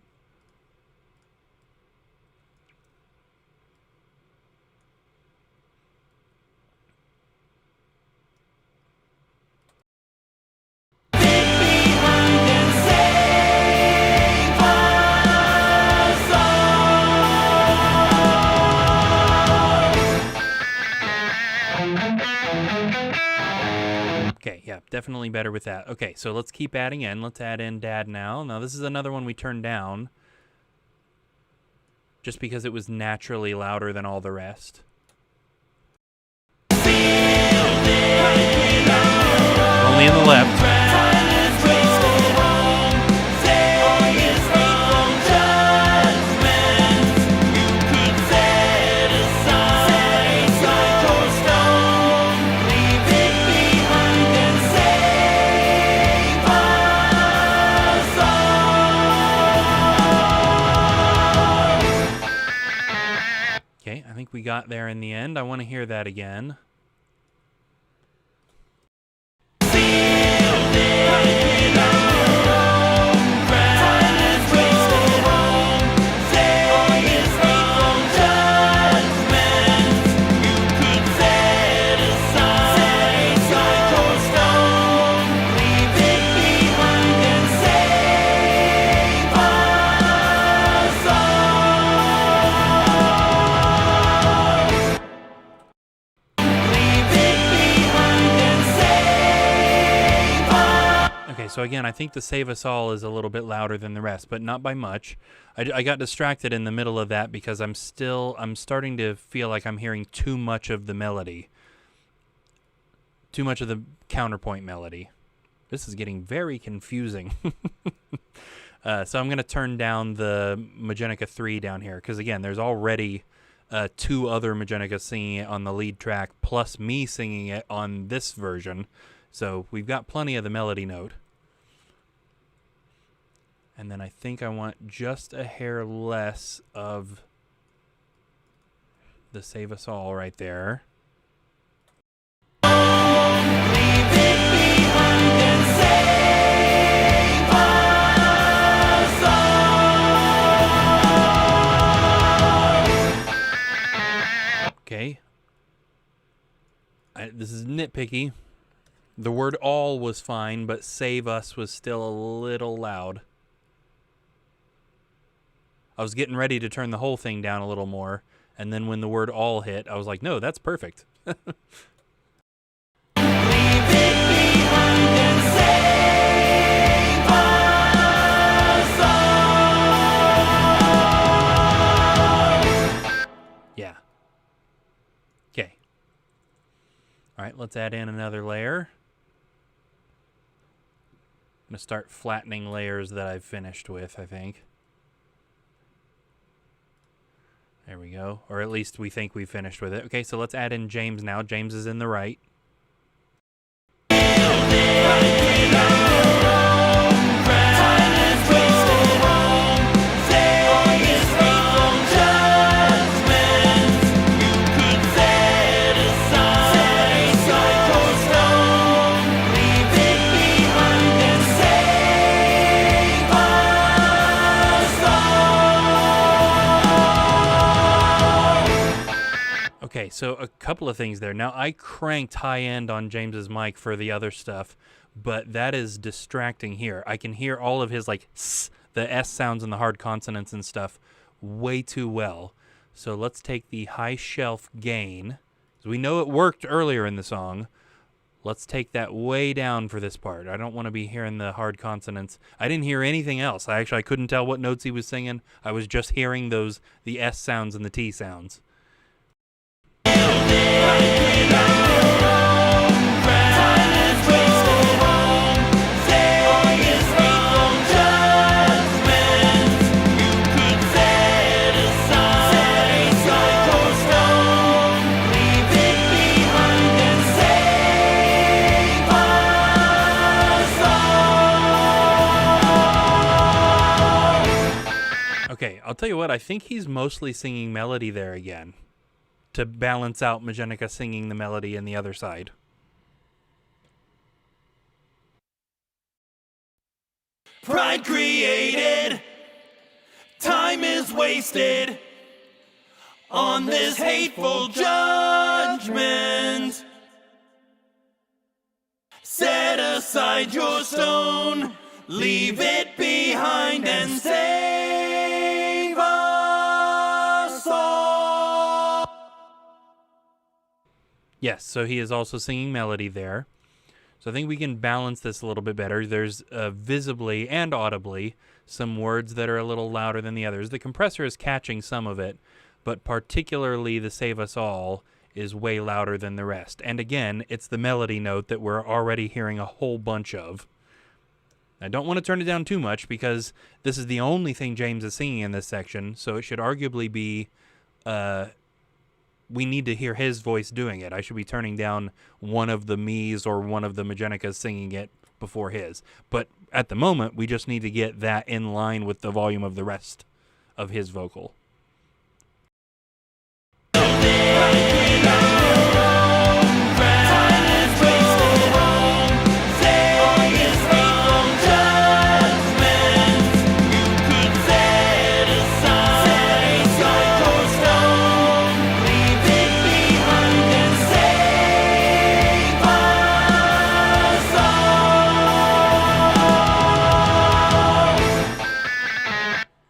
Okay, yeah, definitely better with that. Okay, so let's keep adding in. Let's add in Dad Now. Now, this is another one we turned down just because it was naturally louder than all the rest. Only in the left. Okay, I think we got there in the end. I want to hear that again. So again, I think the Save Us All is a little bit louder than the rest, but not by much. I got distracted in the middle of that because I'm starting to feel like I'm hearing too much of the melody. Too much of the counterpoint melody. This is getting very confusing. So I'm going to turn down the Majennica 3 down here because, again, there's already two other Majenicas singing it on the lead track plus me singing it on this version. So we've got plenty of the melody note. And then I think I want just a hair less of the Save Us All right there. Okay. This is nitpicky. The word all was fine, but Save Us was still a little loud. I was getting ready to turn the whole thing down a little more, and then when the word all hit, I was like, no, that's perfect. Yeah. Okay. All right, let's add in another layer. I'm going to start flattening layers that I've finished with, I think. There we go. Or at least we think we finished with it. Okay, so let's add in James now. James is in the right. Okay, so a couple of things there. Now, I cranked high end on James's mic for the other stuff, but that is distracting here. I can hear all of his, like, the S sounds and the hard consonants and stuff way too well. So let's take the high shelf gain. We know it worked earlier in the song. Let's take that way down for this part. I don't want to be hearing the hard consonants. I didn't hear anything else. I couldn't tell what notes he was singing. I was just hearing the S sounds and the T sounds. Okay, I'll tell you what, I think he's mostly singing melody there again to balance out Majennica singing the melody in the other side. Pride created, time is wasted on this hateful judgment. Set aside your stone, leave it behind and save us all. Yes, so he is also singing melody there. So I think we can balance this a little bit better. There's visibly and audibly some words that are a little louder than the others. The compressor is catching some of it, but particularly the Save Us All is way louder than the rest. And again, it's the melody note that we're already hearing a whole bunch of. I don't want to turn it down too much because this is the only thing James is singing in this section, so it should arguably be, we need to hear his voice doing it. I should be turning down one of the me's or one of the Majennicas singing it before his. But at the moment, we just need to get that in line with the volume of the rest of his vocal.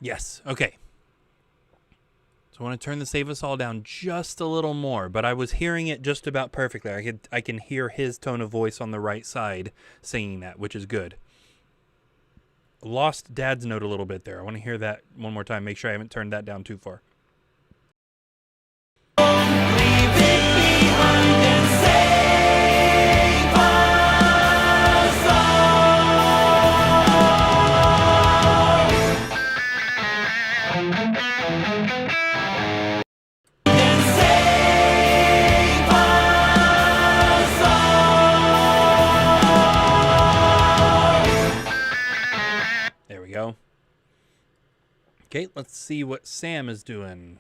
Yes, okay. So I want to turn the Save Us All down just a little more, but I was hearing it just about perfectly. I can hear his tone of voice on the right side singing that, which is good. Lost Dad's note a little bit there. I want to hear that one more time. Make sure I haven't turned that down too far. Go. Okay, let's see what Sam is doing.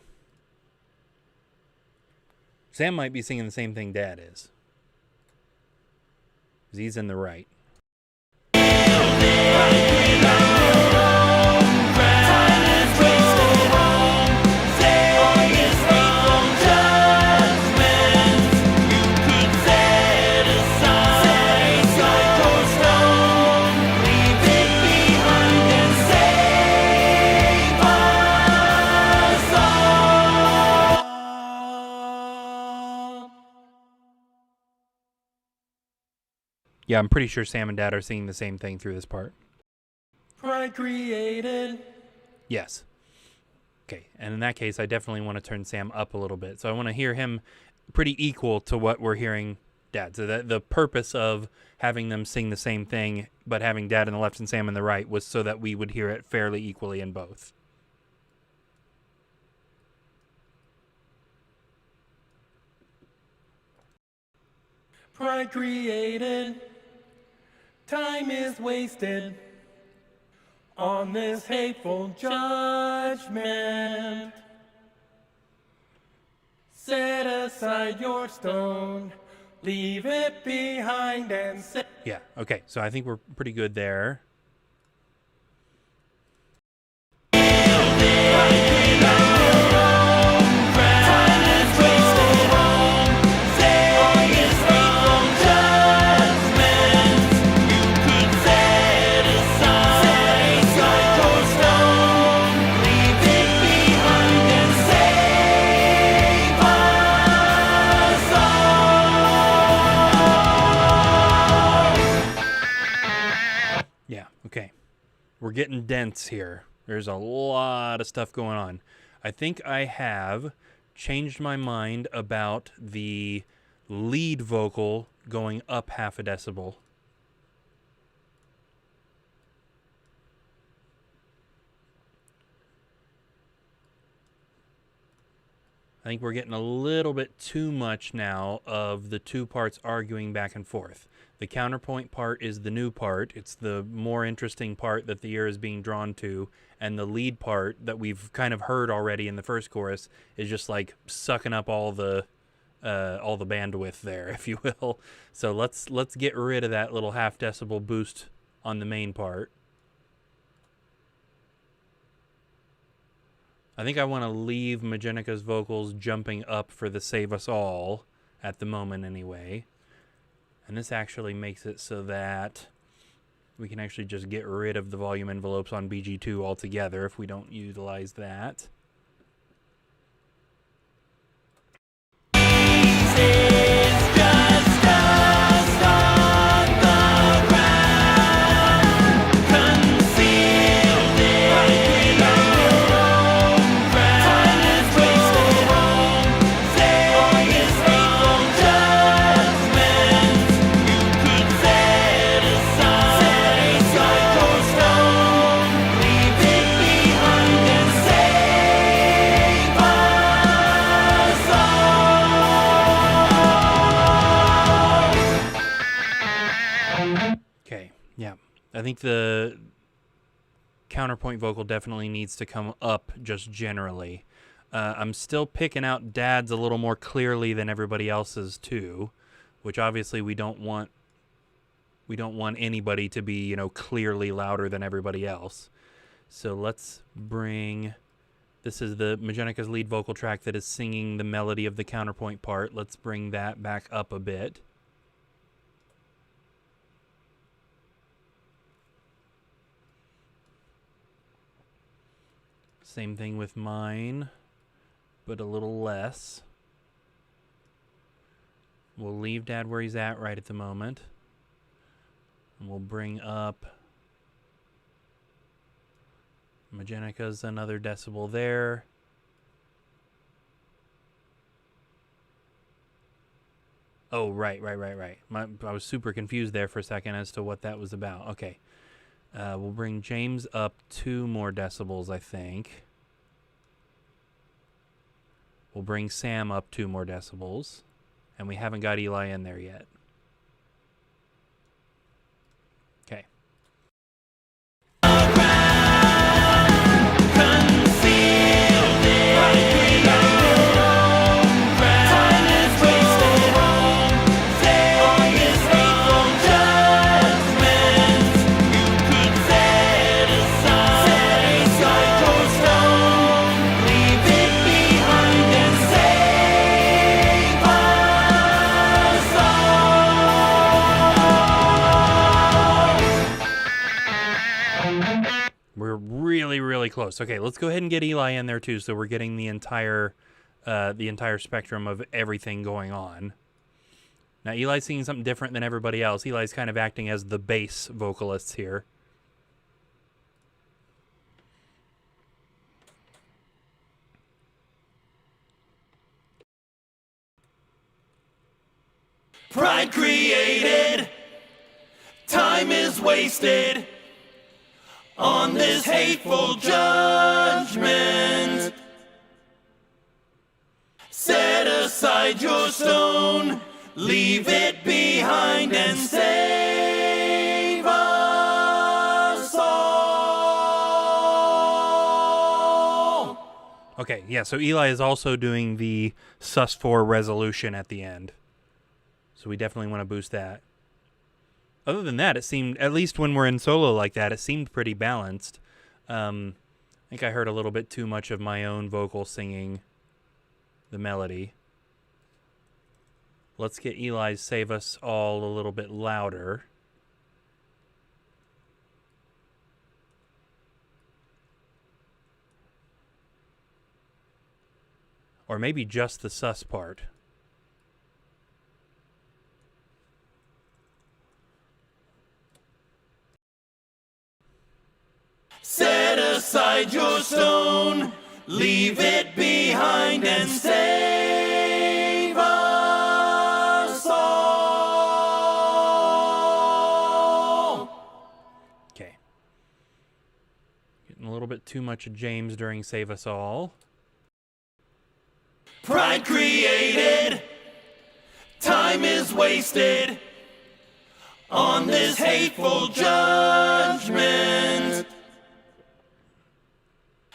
Sam might be singing the same thing Dad is, 'cause he's in the right. Yeah, I'm pretty sure Sam and Dad are singing the same thing through this part. Pride created. Yes. Okay, and in that case, I definitely want to turn Sam up a little bit. So I want to hear him pretty equal to what we're hearing Dad. So the purpose of having them sing the same thing, but having Dad in the left and Sam in the right, was so that we would hear it fairly equally in both. Pride created. Time is wasted on this hateful judgment. Set aside your stone, leave it behind and say. Yeah, okay, so I think we're pretty good there. We're getting dense here. There's a lot of stuff going on. I think I have changed my mind about the lead vocal going up half a decibel. I think we're getting a little bit too much now of the two parts arguing back and forth. The counterpoint part is the new part. It's the more interesting part that the ear is being drawn to. And the lead part that we've kind of heard already in the first chorus is just like sucking up all the bandwidth there, if you will. So let's get rid of that little half decibel boost on the main part. I think I want to leave Majenica's vocals jumping up for the Save Us All at the moment anyway. And this actually makes it so that we can actually just get rid of the volume envelopes on BG2 altogether if we don't utilize that. I think the counterpoint vocal definitely needs to come up just generally. I'm still picking out Dad's a little more clearly than everybody else's too, which obviously we don't want anybody to be, you know, clearly louder than everybody else. So let's bring, this is the Majenica's lead vocal track that is singing the melody of the counterpoint part. Let's bring that back up a bit. Same thing with mine, but a little less. We'll leave Dad where he's at right at the moment. And we'll bring up Majenica's another decibel there. Oh, right. I was super confused there for a second as to what that was about. Okay. We'll bring James up 2 more decibels, I think. We'll bring Sam up 2 more decibels. And we haven't got Eli in there yet. Okay. Really close. Okay, let's go ahead and get Eli in there too, so we're getting the entire spectrum of everything going on. Now Eli's singing something different than everybody else. Eli's kind of acting as the bass vocalist here. Pride created, time is wasted on this hateful judgment. Set aside your stone, leave it behind and save us all. Okay, yeah, so Eli is also doing the sus4 resolution at the end. So we definitely want to boost that. Other than that, it seemed, at least when we're in solo like that, it seemed pretty balanced. I think I heard a little bit too much of my own vocal singing the melody. Let's get Eli's Save Us All a little bit louder. Or maybe just the sus part. aside your stone, leave it behind and save us all. Okay. Getting a little bit too much of James during Save Us All. Pride created, time is wasted on this hateful judgment.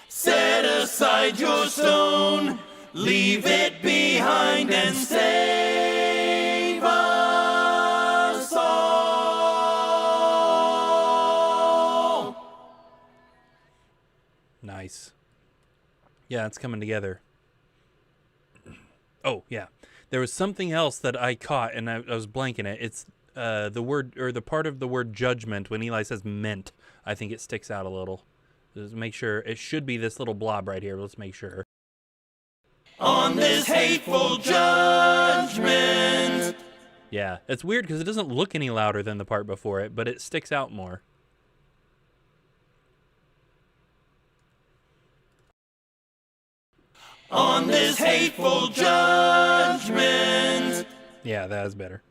Set aside your stone, leave it behind and save us all. Nice. Yeah, it's coming together. Oh, yeah. There was something else that I caught, and I was blanking it. It's the word, or the part of the word judgment when Eli says meant. I think it sticks out a little. Just make sure. It should be this little blob right here. Let's make sure. On this hateful judgment. Yeah, it's weird because it doesn't look any louder than the part before it, but it sticks out more. On this hateful judgment. Yeah, that is better.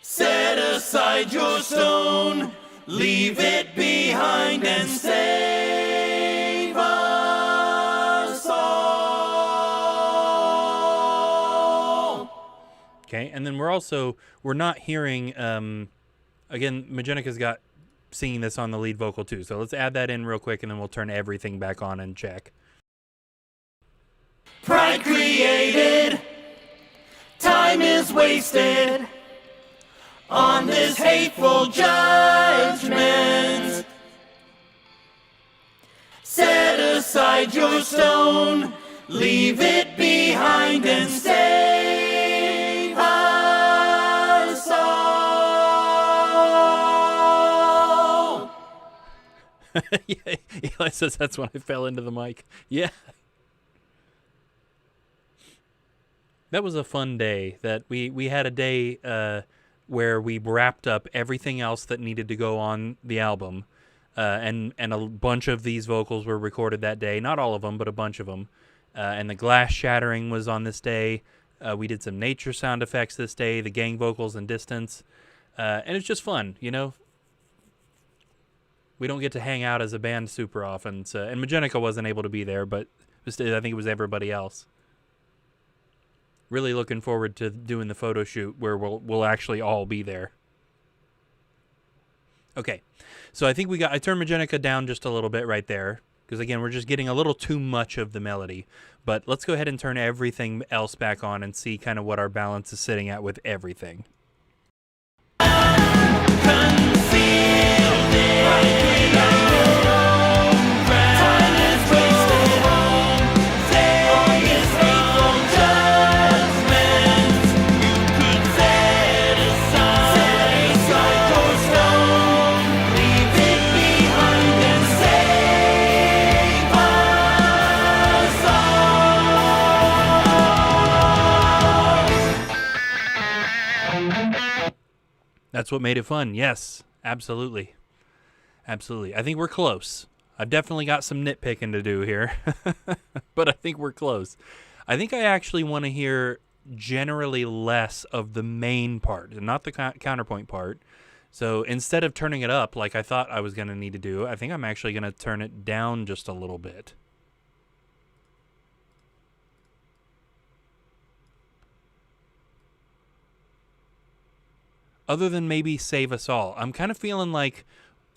Set aside your stone, leave it behind and save us all. Okay, and then we're not hearing, again, Majenica's got singing this on the lead vocal too, so let's add that in real quick and then we'll turn everything back on and check. Pride created, time is wasted on this hateful judgment. Set aside your stone, leave it behind and save us all. Yeah, Eli says that's when I fell into the mic. Yeah. That was a fun day. That we had a day where we wrapped up everything else that needed to go on the album, and a bunch of these vocals were recorded that day. Not all of them, but a bunch of them. And the glass shattering was on this day. We did some nature sound effects this day, the gang vocals and distance, and it's just fun, you know. We don't get to hang out as a band super often, so, and Majennica wasn't able to be there, but I think it was everybody else. Really looking forward to doing the photo shoot where we'll actually all be there. Okay, so I think I turned Majennica down just a little bit right there, because again, we're just getting a little too much of the melody. But let's go ahead and turn everything else back on and see kind of what our balance is sitting at with everything. That's what made it fun. Yes, absolutely. Absolutely. I think we're close. I've definitely got some nitpicking to do here, but I think we're close. I think I actually want to hear generally less of the main part, and not the counterpoint part. So instead of turning it up like I thought I was going to need to do, I think I'm actually going to turn it down just a little bit. Other than maybe Save Us All. I'm kind of feeling like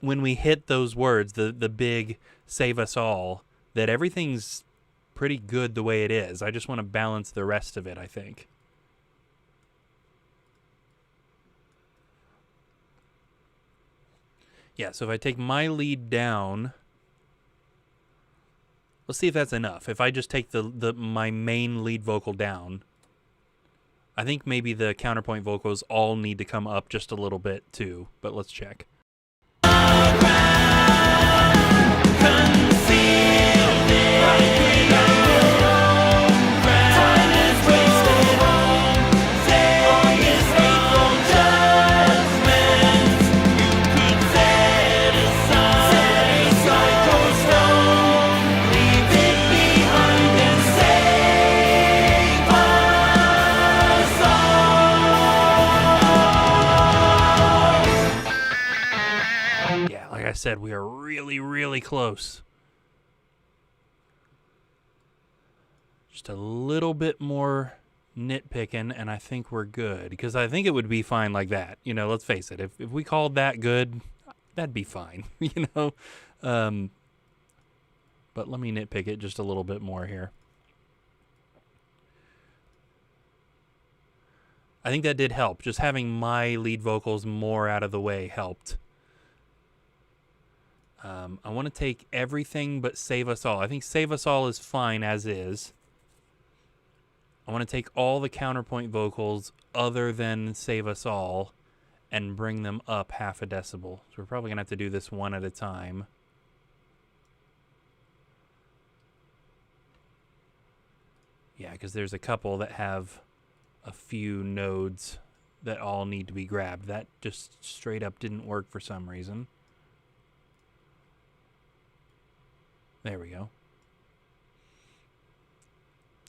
when we hit those words, the big Save Us All, that everything's pretty good the way it is. I just want to balance the rest of it, I think. Yeah, so if I take my lead down, let's see if that's enough. If I just take my main lead vocal down, I think maybe the counterpoint vocals all need to come up just a little bit too, but let's check. said, we are really, really close. Just a little bit more nitpicking, and I think we're good. Because I think it would be fine like that. You know, let's face it. If we called that good, that'd be fine. You know? But let me nitpick it just a little bit more here. I think that did help. Just having my lead vocals more out of the way helped. I want to take everything but Save Us All. I think Save Us All is fine as is. I want to take all the counterpoint vocals other than Save Us All and bring them up half a decibel. So we're probably going to have to do this one at a time. Yeah, because there's a couple that have a few nodes that all need to be grabbed. That just straight up didn't work for some reason. There we go.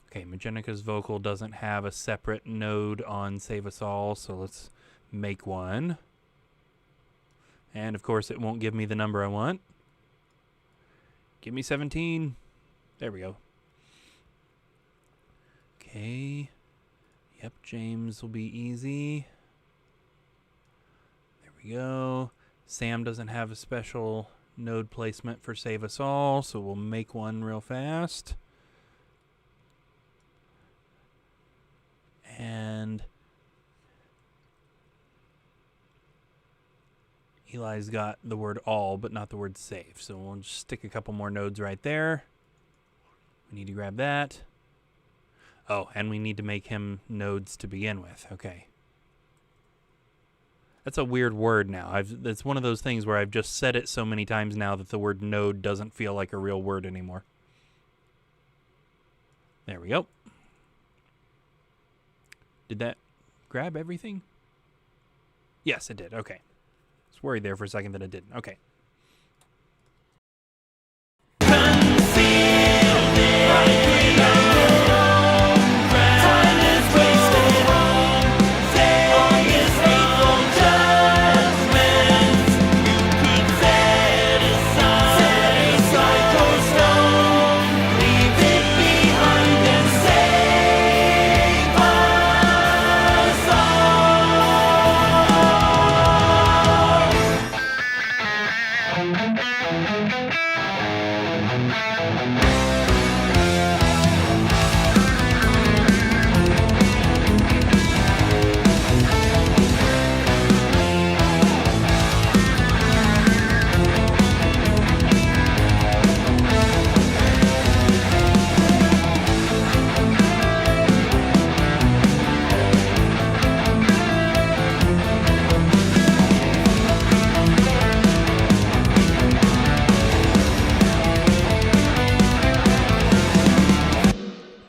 Okay, Majenica's vocal doesn't have a separate node on Save Us All, so let's make one. And of course it won't give me the number I want. Give me 17. There we go. Okay. Yep, James will be easy. There we go. Sam doesn't have a special node placement for Save Us All, so we'll make one real fast. And Eli's got the word all, but not the word save. So we'll just stick a couple more nodes right there. We need to grab that. Oh, and we need to make him nodes to begin with. Okay. That's a weird word now. It's one of those things where I've just said it so many times now that the word node doesn't feel like a real word anymore. There we go. Did that grab everything? Yes, it did. Okay. I was worried there for a second that it didn't. Okay.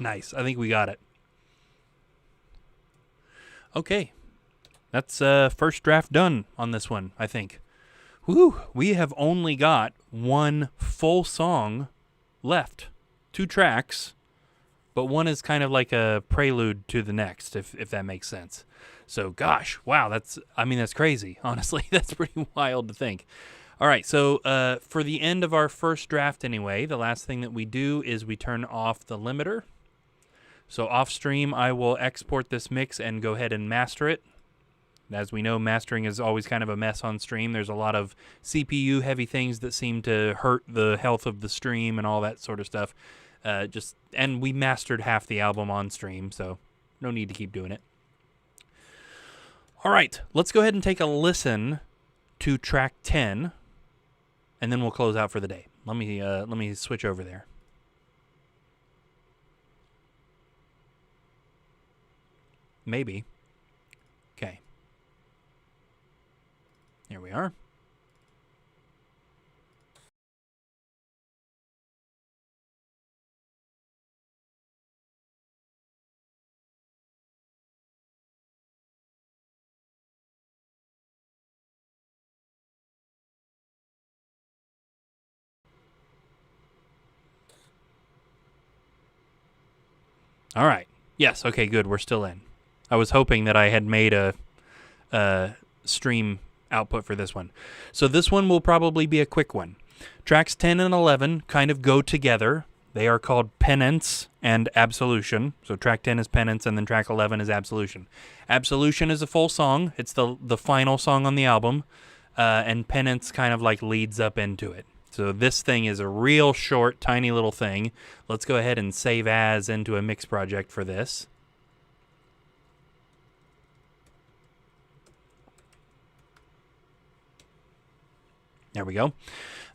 Nice. I think we got it. Okay. That's first draft done on this one, I think. Whew. We have only got one full song left. 2 tracks. But one is kind of like a prelude to the next, if that makes sense. So, gosh. Wow. That's crazy. Honestly, that's pretty wild to think. All right, so for the end of our first draft anyway, the last thing that we do is we turn off the limiter. So off stream, I will export this mix and go ahead and master it. As we know, mastering is always kind of a mess on stream. There's a lot of CPU heavy things that seem to hurt the health of the stream and all that sort of stuff. And we mastered half the album on stream, so no need to keep doing it. All right, let's go ahead and take a listen to track 10, and then we'll close out for the day. Let me switch over there. Maybe. Okay. Here we are. All right. Yes. Okay, good. We're still in. I was hoping that I had made a stream output for this one. So this one will probably be a quick one. Tracks 10 and 11 kind of go together. They are called Penance and Absolution. So track 10 is Penance, and then track 11 is Absolution. Absolution is a full song. It's the final song on the album, and Penance kind of like leads up into it. So this thing is a real short, tiny little thing. Let's go ahead and save as into a mix project for this. There we go.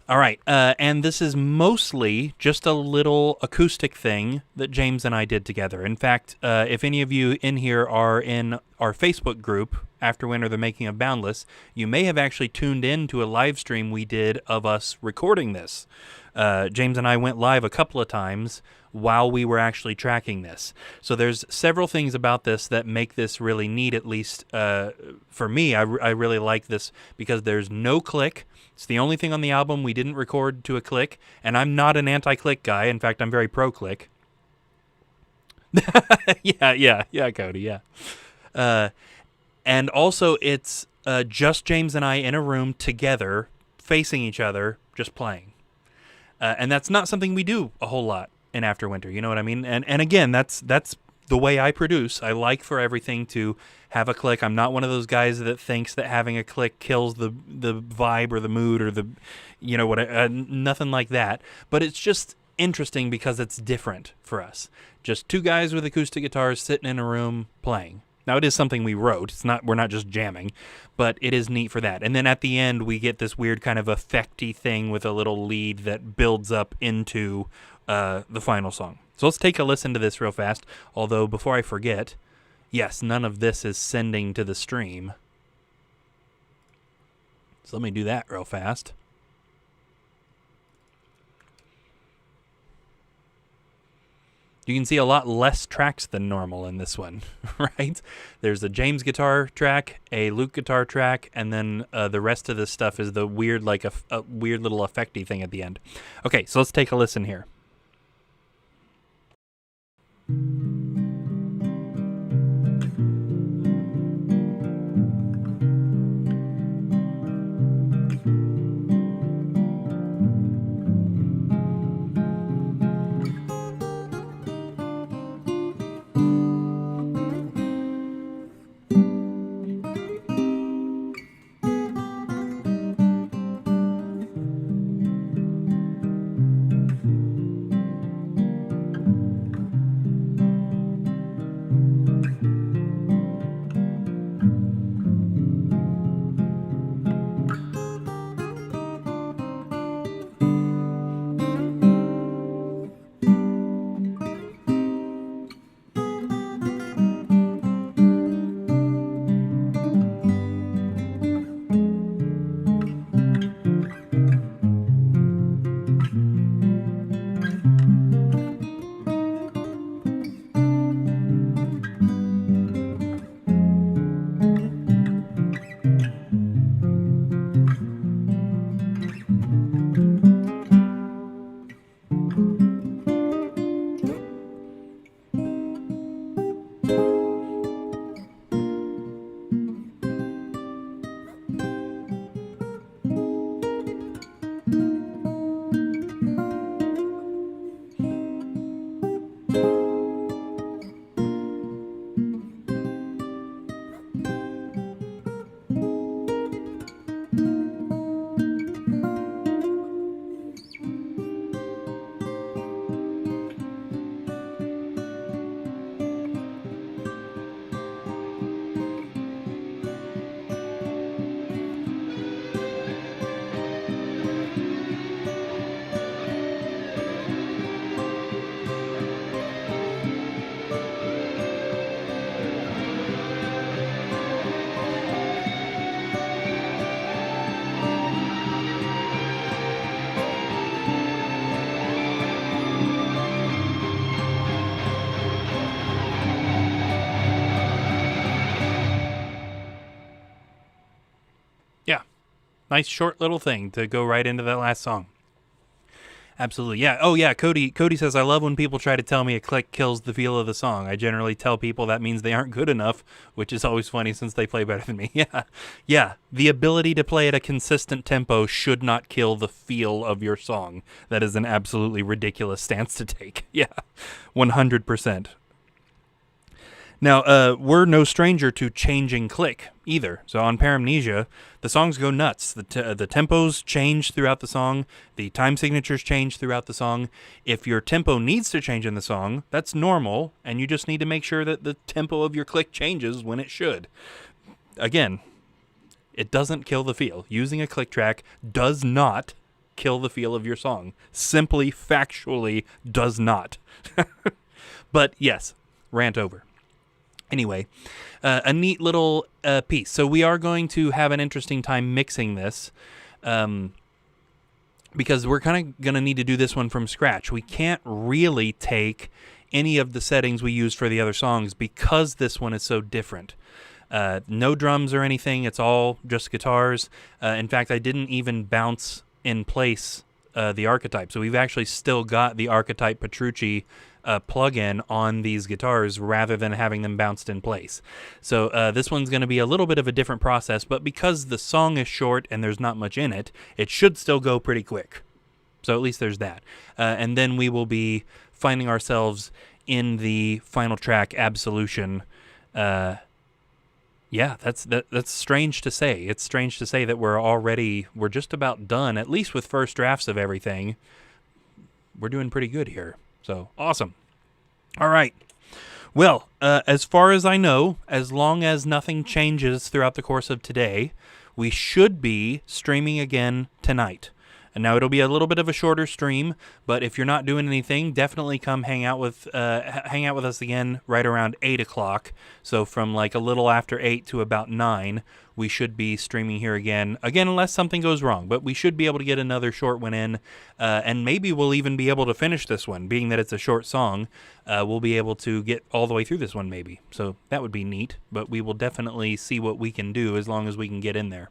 All right, and this is mostly just a little acoustic thing that James and I did together. In fact, if any of you in here are in our Facebook group, AfterWinter, The Making of Boundless, you may have actually tuned in to a live stream we did of us recording this. James and I went live a couple of times while we were actually tracking this. So there's several things about this that make this really neat, at least for me. I really like this because there's no click. It's the only thing on the album we didn't record to a click, and I'm not an anti-click guy. In fact, I'm very pro-click. Yeah, Cody, yeah. And also, it's just James and I in a room together, facing each other, just playing. And that's not something we do a whole lot in AfterWinter, you know what I mean? And again, that's the way I produce. I like for everything to have a click. I'm not one of those guys that thinks that having a click kills the vibe or the mood or the, you know, what, nothing like that. But it's just interesting because it's different for us. Just two guys with acoustic guitars sitting in a room playing. Now, it is something we wrote. We're not just jamming, but it is neat for that. And then at the end, we get this weird kind of effecty thing with a little lead that builds up into the final song. So let's take a listen to this real fast. Although, before I forget, yes, none of this is sending to the stream. So let me do that real fast. You can see a lot less tracks than normal in this one, right? There's a James guitar track, a Luke guitar track, and then the rest of this stuff is the weird, like a weird little effecty thing at the end. Okay, so let's take a listen here. Nice short little thing to go right into that last song. Absolutely. Yeah. Oh, yeah. Cody says, I love when people try to tell me a click kills the feel of the song. I generally tell people that means they aren't good enough, which is always funny since they play better than me. Yeah. Yeah. The ability to play at a consistent tempo should not kill the feel of your song. That is an absolutely ridiculous stance to take. Yeah. 100%. Now, we're no stranger to changing click either. So on Paramnesia, the songs go nuts. The tempos change throughout the song. The time signatures change throughout the song. If your tempo needs to change in the song, that's normal, and you just need to make sure that the tempo of your click changes when it should. Again, it doesn't kill the feel. Using a click track does not kill the feel of your song. Simply, factually, does not. But yes, rant over. Anyway, a neat little piece. So we are going to have an interesting time mixing this because we're kind of going to need to do this one from scratch. We can't really take any of the settings we used for the other songs because this one is so different. No drums or anything. It's all just guitars. In fact, I didn't even bounce in place the archetype. So we've actually still got the archetype Petrucci plug-in on these guitars rather than having them bounced in place. So this one's going to be a little bit of a different process, but because the song is short and there's not much in it, it should still go pretty quick. So at least there's that. And then we will be finding ourselves in the final track, Absolution. Yeah, that's strange to say. It's strange to say that we're just about done, at least with first drafts of everything. We're doing pretty good here. So, awesome. All right. Well, as far as I know, as long as nothing changes throughout the course of today, we should be streaming again tonight. And now it'll be a little bit of a shorter stream, but if you're not doing anything, definitely come hang out with us again right around 8 o'clock. So from like a little after 8 to about 9, we should be streaming here again unless something goes wrong. But we should be able to get another short one in, and maybe we'll even be able to finish this one. Being that it's a short song, we'll be able to get all the way through this one maybe. So that would be neat, but we will definitely see what we can do as long as we can get in there.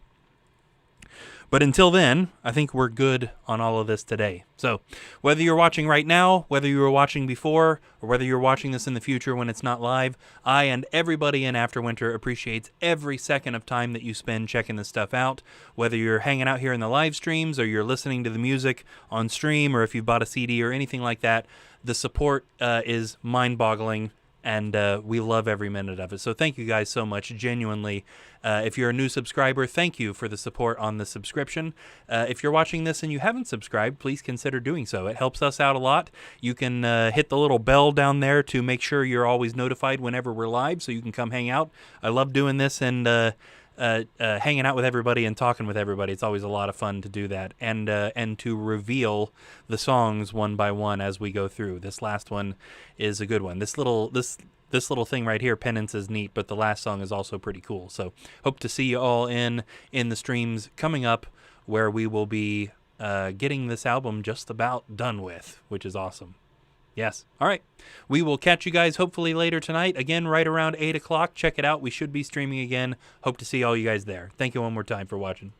But until then, I think we're good on all of this today. So whether you're watching right now, whether you were watching before, or whether you're watching this in the future when it's not live, I and everybody in AfterWinter appreciates every second of time that you spend checking this stuff out. Whether you're hanging out here in the live streams, or you're listening to the music on stream, or if you've bought a CD or anything like that, the support is mind-boggling. And we love every minute of it. So thank you guys so much, genuinely. If you're a new subscriber, thank you for the support on the subscription. If you're watching this and you haven't subscribed, please consider doing so. It helps us out a lot. You can hit the little bell down there to make sure you're always notified whenever we're live, so you can come hang out. I love doing this and hanging out with everybody and talking with everybody. It's always a lot of fun to do that, and to reveal the songs one by one as we go through. This last one is a good one. This little thing right here, Penance, is neat, but the last song is also pretty cool. So hope to see you all in the streams coming up, where we will be getting this album just about done with, which is awesome. Yes. All right. We will catch you guys hopefully later tonight. Again, right around 8 o'clock. Check it out. We should be streaming again. Hope to see all you guys there. Thank you one more time for watching.